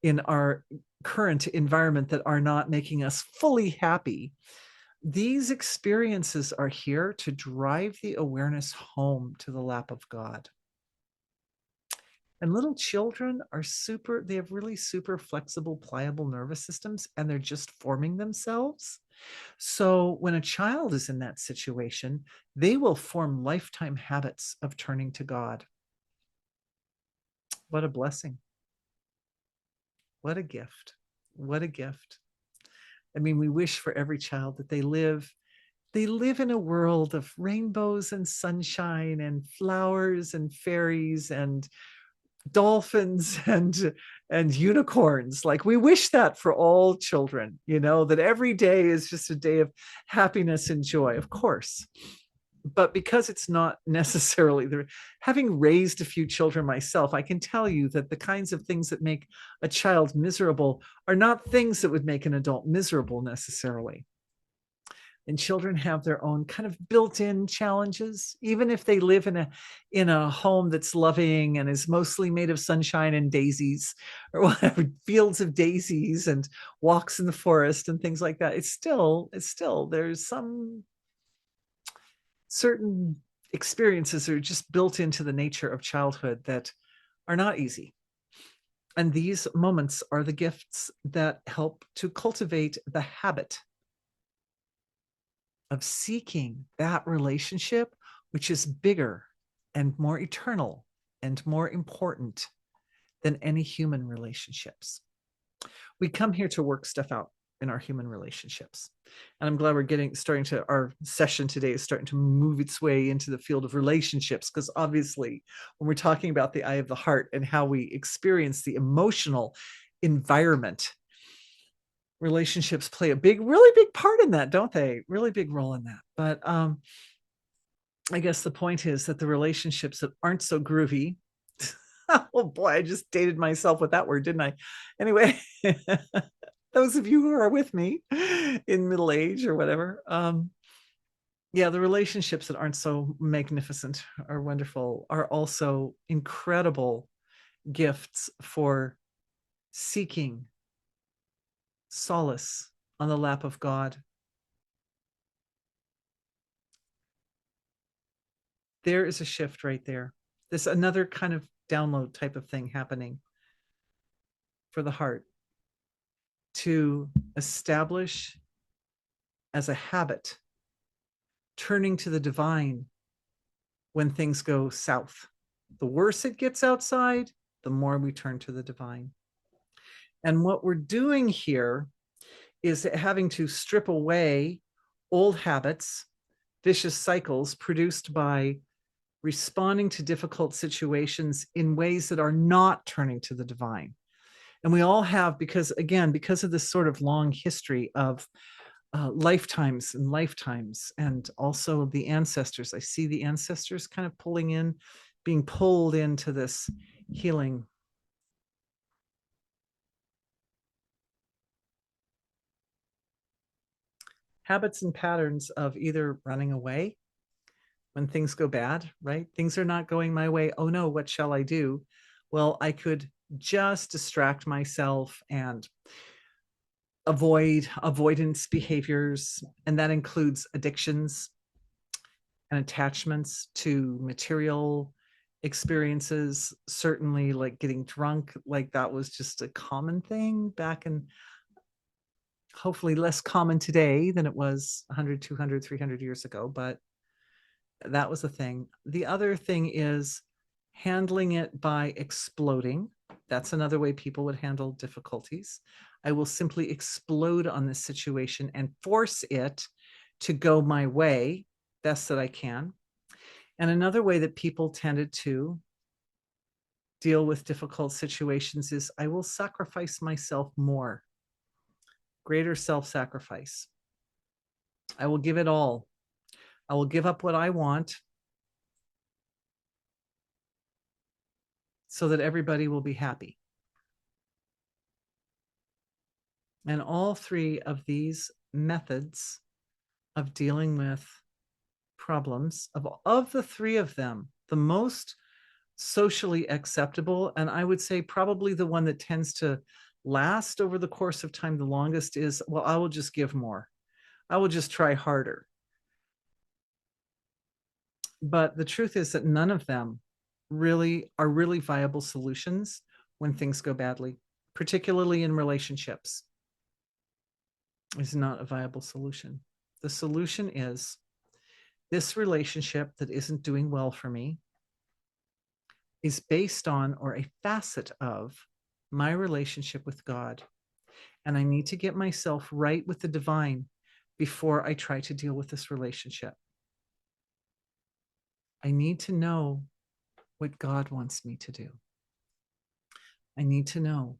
in our current environment that are not making us fully happy. These experiences are here to drive the awareness home to the lap of God. And little children they have really super flexible, pliable nervous systems, and they're just forming themselves. So when a child is in that situation, they will form lifetime habits of turning to God. What a blessing. What a gift. What a gift. I mean, we wish for every child that they live in a world of rainbows and sunshine and flowers and fairies and dolphins and unicorns. Like, we wish that for all children, that every day is just a day of happiness and joy, of course. But because it's not necessarily there, having raised a few children myself, I can tell you that the kinds of things that make a child miserable are not things that would make an adult miserable necessarily. And children have their own kind of built-in challenges, even if they live in a home that's loving and is mostly made of sunshine and daisies or whatever, fields of daisies and walks in the forest and things like that. It's still there's some certain experiences that are just built into the nature of childhood that are not easy. And these moments are the gifts that help to cultivate the habit of seeking that relationship, which is bigger and more eternal and more important than any human relationships. We come here to work stuff out in our human relationships. And I'm glad our session today is starting to move its way into the field of relationships, because obviously when we're talking about the eye of the heart and how we experience the emotional environment. Relationships play a really big part in that, don't they? Really big role in that. But I guess the point is that the relationships that aren't so groovy, oh boy, I just dated myself with that word, didn't I? Anyway, those of you who are with me in middle age or whatever, yeah, the relationships that aren't so magnificent or wonderful are also incredible gifts for seeking solace on the lap of God. There is a shift right there. There's another kind of download type of thing happening for the heart to establish as a habit turning to the divine when things go south. The worse it gets outside, the more we turn to the divine. And what we're doing here is having to strip away old habits, vicious cycles produced by responding to difficult situations in ways that are not turning to the divine. And we all have, because of this sort of long history of lifetimes and lifetimes, and also the ancestors. I see the ancestors kind of being pulled into this healing. Habits and patterns of either running away when things go bad, right? Things are not going my way. Oh no, what shall I do? Well, I could just distract myself and avoid avoidance behaviors, and that includes addictions and attachments to material experiences, certainly like getting drunk, like that was just a common thing back in, hopefully less common today than it was 100, 200, 300 years ago, but that was a thing. The other thing is handling it by exploding. That's another way people would handle difficulties. I will simply explode on this situation and force it to go my way best that I can. And another way that people tended to deal with difficult situations is I will sacrifice myself more, greater self-sacrifice. I will give it all. I will give up what I want so that everybody will be happy. And all three of these methods of dealing with problems, of the three of them, the most socially acceptable, and I would say probably the one that tends to last over the course of time the longest, is, well, I will just give more. I will just try harder. But the truth is that none of them are really viable solutions when things go badly, particularly in relationships. Is not a viable solution. The solution is this relationship that isn't doing well for me is based on, or a facet of, my relationship with God. And I need to get myself right with the divine before I try to deal with this relationship. I need to know what God wants me to do. I need to know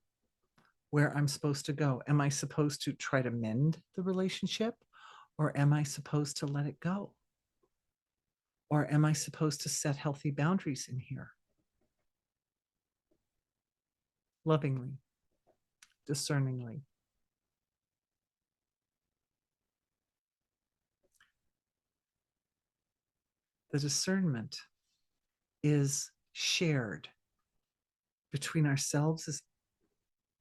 where I'm supposed to go. Am I supposed to try to mend the relationship, or am I supposed to let it go? Or am I supposed to set healthy boundaries in here? Lovingly, discerningly. The discernment is shared between ourselves as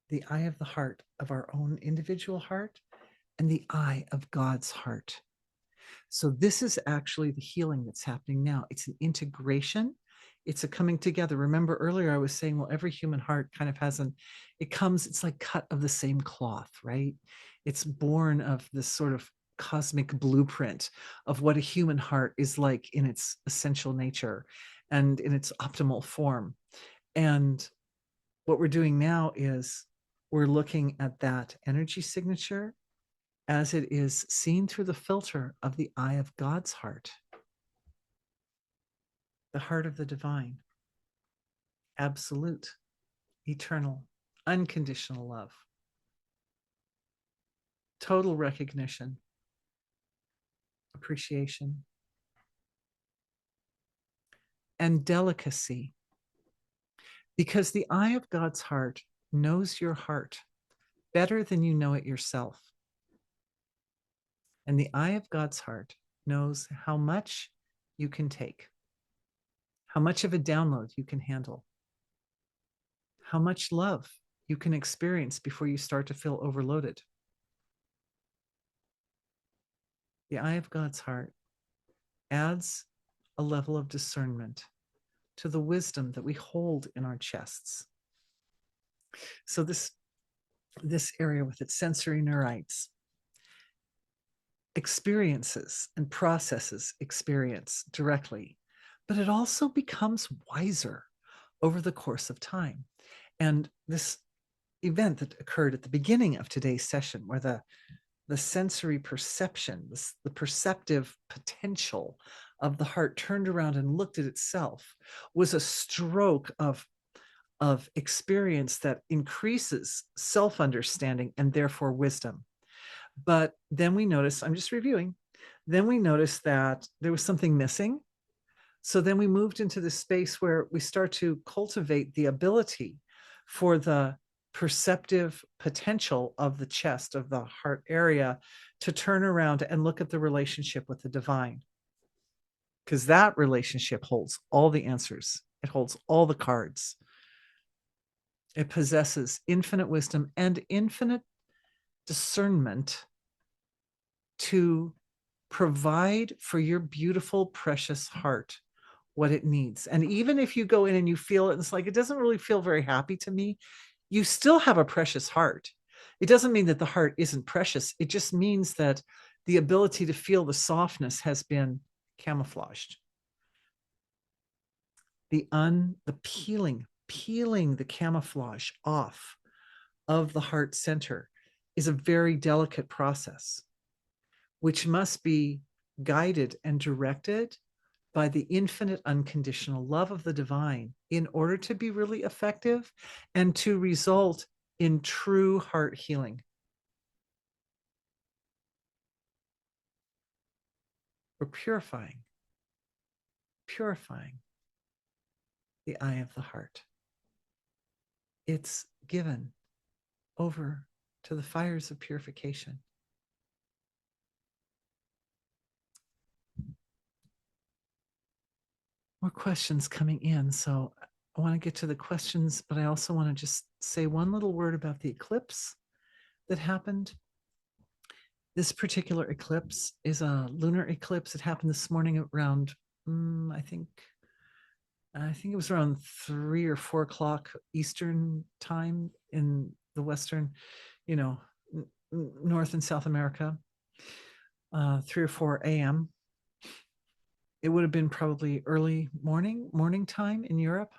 the eye of the heart of our own individual heart and the eye of God's heart. So this is actually the healing that's happening now. It's an integration. It's a coming together. Remember earlier I was saying, well, every human heart kind of has it's like cut of the same cloth, right? It's born of this sort of cosmic blueprint of what a human heart is like in its essential nature and in its optimal form. And what we're doing now is we're looking at that energy signature as it is seen through the filter of the eye of God's heart, the heart of the divine, absolute, eternal, unconditional love, total recognition, appreciation, and delicacy. Because the eye of God's heart knows your heart better than you know it yourself. And the eye of God's heart knows how much you can take, how much of a download you can handle, how much love you can experience before you start to feel overloaded. The eye of God's heart adds a level of discernment to the wisdom that we hold in our chests. So this area with its sensory neurites experiences and processes experience directly, but it also becomes wiser over the course of time. And this event that occurred at the beginning of today's session, where the sensory perception, the perceptive potential of the heart turned around and looked at itself, was a stroke of experience that increases self-understanding and therefore wisdom. But then we noticed, I'm just reviewing, then we noticed that there was something missing. So then we moved into the space where we start to cultivate the ability for the perceptive potential of the chest, of the heart area, to turn around and look at the relationship with the divine. Because that relationship holds all the answers, it holds all the cards. It possesses infinite wisdom and infinite discernment to provide for your beautiful, precious heart what it needs. And even if you go in and you feel it, and it's like, it doesn't really feel very happy to me, you still have a precious heart. It doesn't mean that the heart isn't precious. It just means that the ability to feel the softness has been camouflaged. The peeling the camouflage off of the heart center is a very delicate process, which must be guided and directed by the infinite unconditional love of the divine in order to be really effective and to result in true heart healing. We're purifying the eye of the heart. It's given over to the fires of purification. More questions coming in. So I want to get to the questions, but I also want to just say one little word about the eclipse that happened. This particular eclipse is a lunar eclipse. It happened this morning around, I think it was around 3 or 4 o'clock Eastern time in the Western, North and South America, 3 or 4 a.m. It would have been probably early morning time in Europe.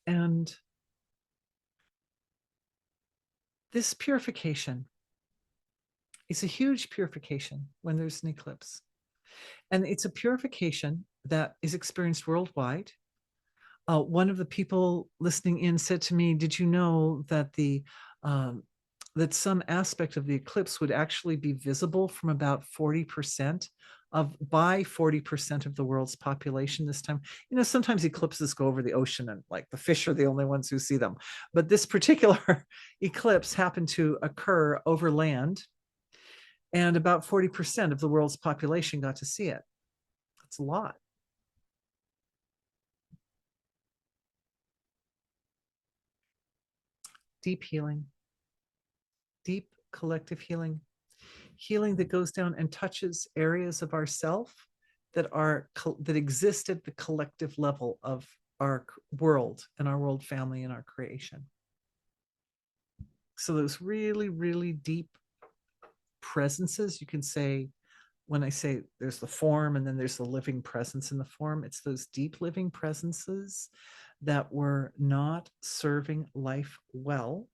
And this purification is a huge purification when there's an eclipse. And it's a purification that is experienced worldwide. One of the people listening in said to me, "Did you know that that some aspect of the eclipse would actually be visible from about 40% by 40% of the world's population this time?" Sometimes eclipses go over the ocean and like the fish are the only ones who see them. But this particular eclipse happened to occur over land, and about 40% of the world's population got to see it. That's a lot. Deep healing, deep collective healing that goes down and touches areas of ourself that exist at the collective level of our world and our world family and our creation. So those really, really deep presences, you can say, when I say there's the form and then there's the living presence in the form, it's those deep living presences that were not serving life well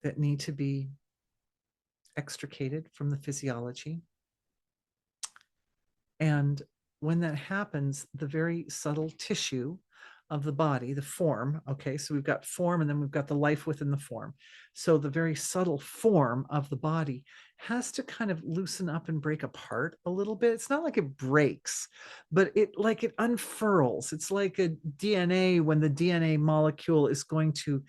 that need to be extricated from the physiology. And when that happens, the very subtle tissue of the body, the form. Okay, so we've got form and then we've got the life within the form. So the very subtle form of the body has to kind of loosen up and break apart a little bit. It's not like it breaks, but it unfurls. It's like a DNA when the DNA molecule is going to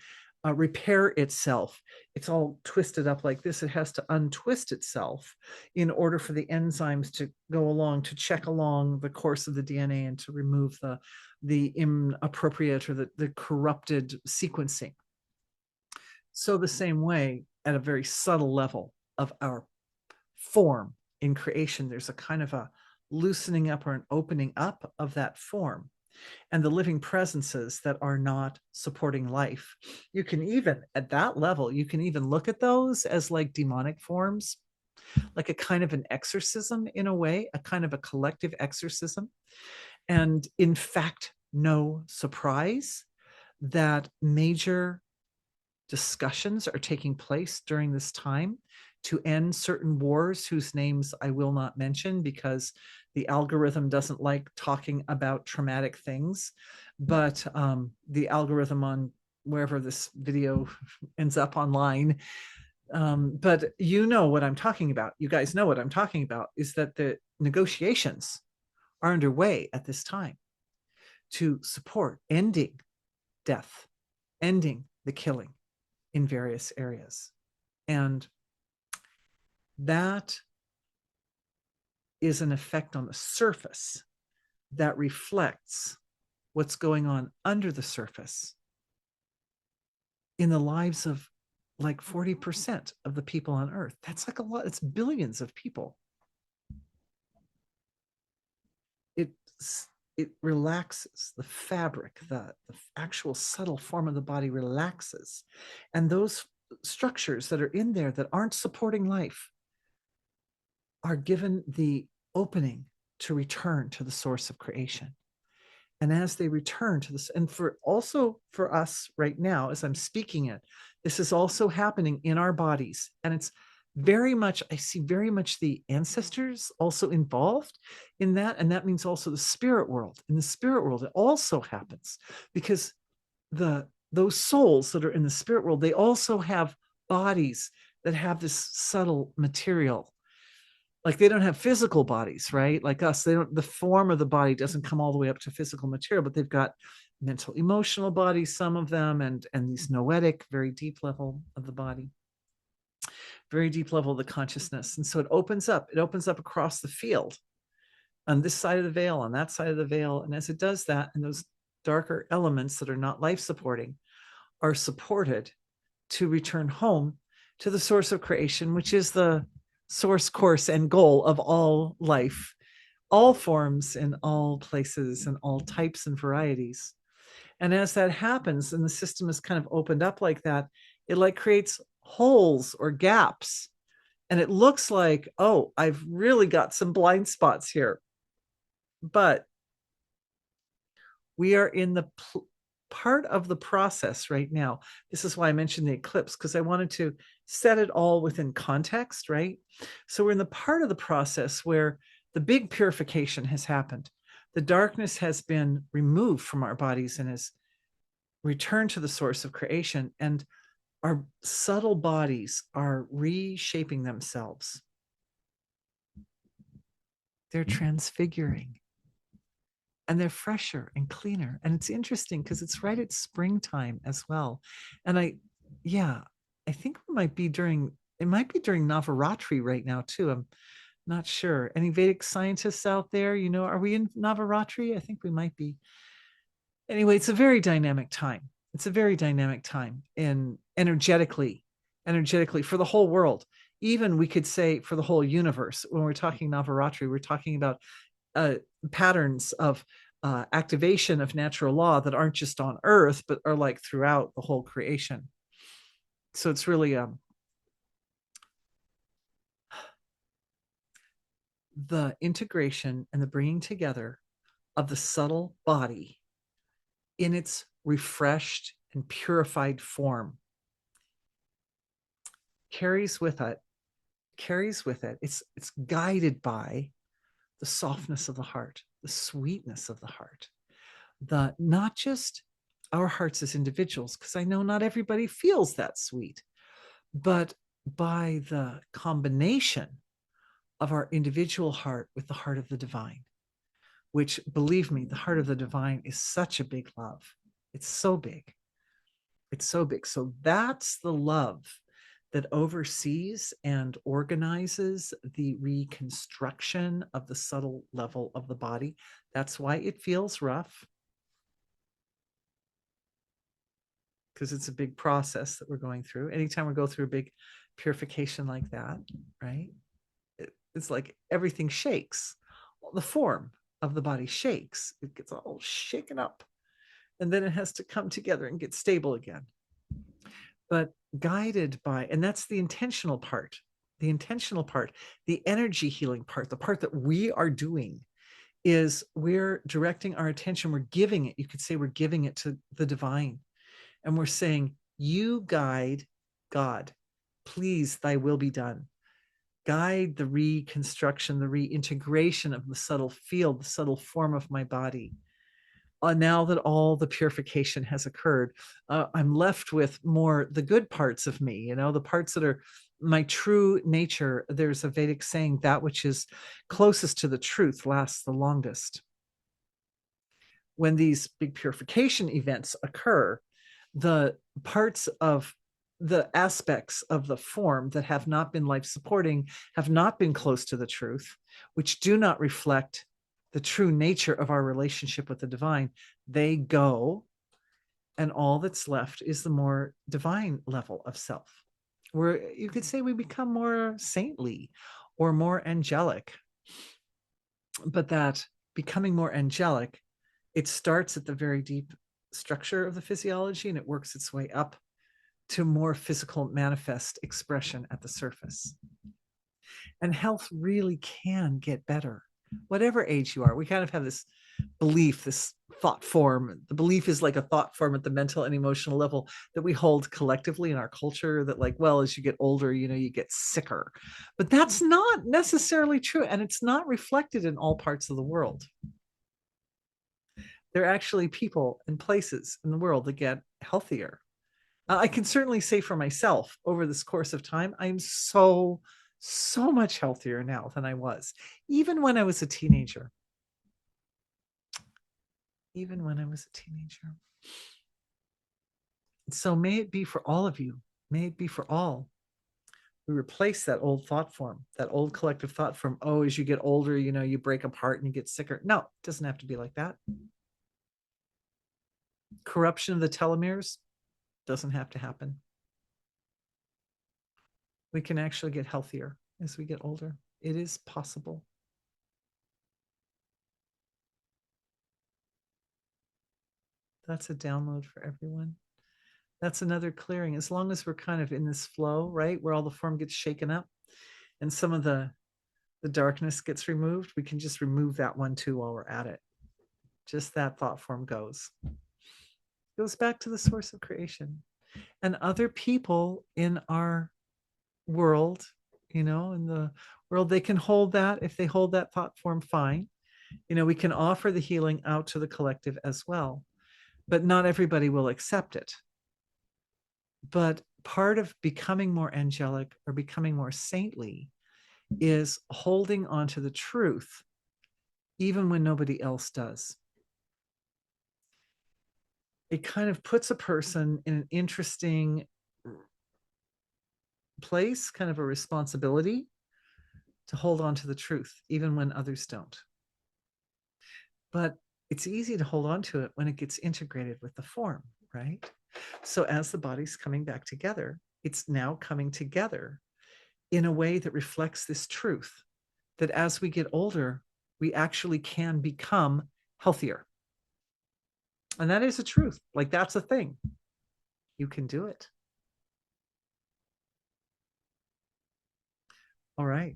repair itself. It's all twisted up like this. It has to untwist itself in order for the enzymes to go along, to check along the course of the DNA and to remove the inappropriate or the corrupted sequencing. So the same way, at a very subtle level of our form in creation, there's a kind of a loosening up or an opening up of that form and the living presences that are not supporting life. You can even, at that level, you can even look at those as like demonic forms, like a kind of an exorcism in a way, a kind of a collective exorcism. And in fact, no surprise that major discussions are taking place during this time to end certain wars whose names I will not mention because the algorithm doesn't like talking about traumatic things. But the algorithm on wherever this video ends up online, but you know what I'm talking about. You guys know what I'm talking about, is that the negotiations are underway at this time to support ending death, ending the killing in various areas. And that is an effect on the surface that reflects what's going on under the surface in the lives of like 40% of the people on Earth. That's like a lot. It's billions of people. It relaxes the fabric, the actual subtle form of the body relaxes. And those structures that are in there that aren't supporting life are given the opening to return to the source of creation. And as they return to this, and for also for us right now, as I'm speaking it, this is also happening in our bodies. And it's very much, I see very much the ancestors also involved in that. And that means also the spirit world. In the spirit world, it also happens because those souls that are in the spirit world, they also have bodies that have this subtle material. Like they don't have physical bodies, right? Like us, they don't, the form of the body doesn't come all the way up to physical material, but they've got mental, emotional bodies, some of them, and these noetic, very deep level of the body, very deep level of the consciousness. And so it opens up across the field on this side of the veil, on that side of the veil. And as it does that, and those darker elements that are not life supporting are supported to return home to the source of creation, which is the source, course, and goal of all life, all forms in all places and all types and varieties. And as that happens and the system is kind of opened up like that, it like creates holes or gaps. And it looks like, oh, I've really got some blind spots here. But we are in the part of the process right now. This is why I mentioned the eclipse, because I wanted to set it all within context, right? So we're in the part of the process where the big purification has happened. The darkness has been removed from our bodies and has returned to the source of creation. And our subtle bodies are reshaping themselves. They're transfiguring. And they're fresher and cleaner. And it's interesting because it's right at springtime as well. And I think it might be during Navaratri right now too. I'm not sure. Any Vedic scientists out there, are we in Navaratri? I think we might be. Anyway, it's a very dynamic time. It's a very dynamic time in energetically for the whole world. Even we could say for the whole universe. When we're talking Navaratri, we're talking about patterns of activation of natural law that aren't just on Earth, but are like throughout the whole creation. So it's really the integration and the bringing together of the subtle body in its refreshed and purified form carries with it. It's guided by the softness of the heart, the sweetness of the heart, the not just our hearts as individuals, because I know not everybody feels that sweet, but by the combination of our individual heart with the heart of the divine, which, believe me, the heart of the divine is such a big love. It's so big. It's so big. So that's the love that oversees and organizes the reconstruction of the subtle level of the body. That's why it feels rough, because it's a big process that we're going through. Anytime we go through a big purification like that, right? It's like everything shakes. The form of the body shakes. It gets all shaken up. And then it has to come together and get stable again. But guided by, and that's the intentional part, the intentional part, the energy healing part, the part that we are doing is we're directing our attention, we're giving it, you could say we're giving it to the divine. And we're saying, you guide God, please, thy will be done. Guide the reconstruction, the reintegration of the subtle field, the subtle form of my body. Now that all the purification has occurred, I'm left with more the good parts of me, the parts that are my true nature. There's a Vedic saying, that which is closest to the truth lasts the longest. When these big purification events occur, the parts of the aspects of the form that have not been life supporting, have not been close to the truth, which do not reflect the true nature of our relationship with the divine, they go, and all that's left is the more divine level of self, where you could say we become more saintly or more angelic. But that becoming more angelic, it starts at the very deep structure of the physiology and it works its way up to more physical manifest expression at the surface. And health really can get better, whatever age you are. We kind of have this belief, this thought form. The belief is like a thought form at the mental and emotional level that we hold collectively in our culture, that like, well, as you get older, you get sicker. But that's not necessarily true. And it's not reflected in all parts of the world. There are actually people and places in the world that get healthier. I can certainly say for myself, over this course of time, I'm so much healthier now than I was, even when I was a teenager. Even when I was a teenager. So may it be for all of you. May it be for all. We replace that old thought form, that old collective thought form. Oh, as you get older, you break apart and you get sicker. No, it doesn't have to be like that. Corruption of the telomeres doesn't have to happen. We can actually get healthier as we get older. It is possible. That's a download for everyone. That's another clearing. As long as we're kind of in this flow, right, where all the form gets shaken up and some of the darkness gets removed, we can just remove that one too while we're at it. Just that thought form goes back to the source of creation. And other people in our world, in the world, they can hold that. If they hold that thought form, fine. We can offer the healing out to the collective as well, but not everybody will accept it. But part of becoming more angelic or becoming more saintly is holding on to the truth, even when nobody else does. It kind of puts a person in an interesting place, kind of a responsibility to hold on to the truth, even when others don't. But it's easy to hold on to it when it gets integrated with the form, right? So as the body's coming back together, it's now coming together in a way that reflects this truth, that as we get older, we actually can become healthier. And that is a truth. Like, that's a thing. You can do it. All right.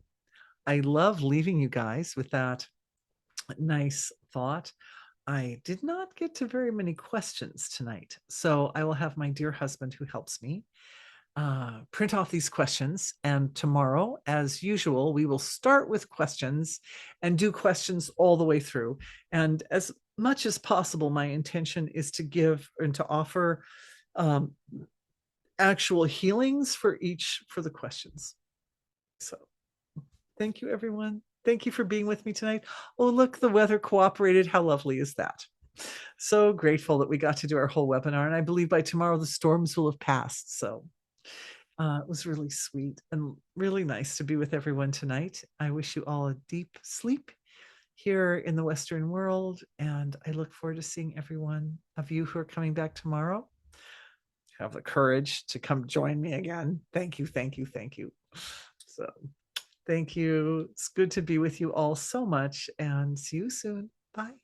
I love leaving you guys with that nice thought. I did not get to very many questions tonight, so I will have my dear husband, who helps me, print off these questions. And tomorrow, as usual, we will start with questions and do questions all the way through. And as much as possible, my intention is to give and to offer um, actual healings for the questions. So thank you, everyone. Thank you for being with me tonight. Oh, look, the weather cooperated. How lovely is that? So grateful that we got to do our whole webinar. And I believe by tomorrow, the storms will have passed. So it was really sweet and really nice to be with everyone tonight. I wish you all a deep sleep here in the Western world. And I look forward to seeing everyone of you who are coming back tomorrow. Have the courage to come join me again. Thank you, thank you, thank you. So thank you. It's good to be with you all so much, and see you soon. Bye.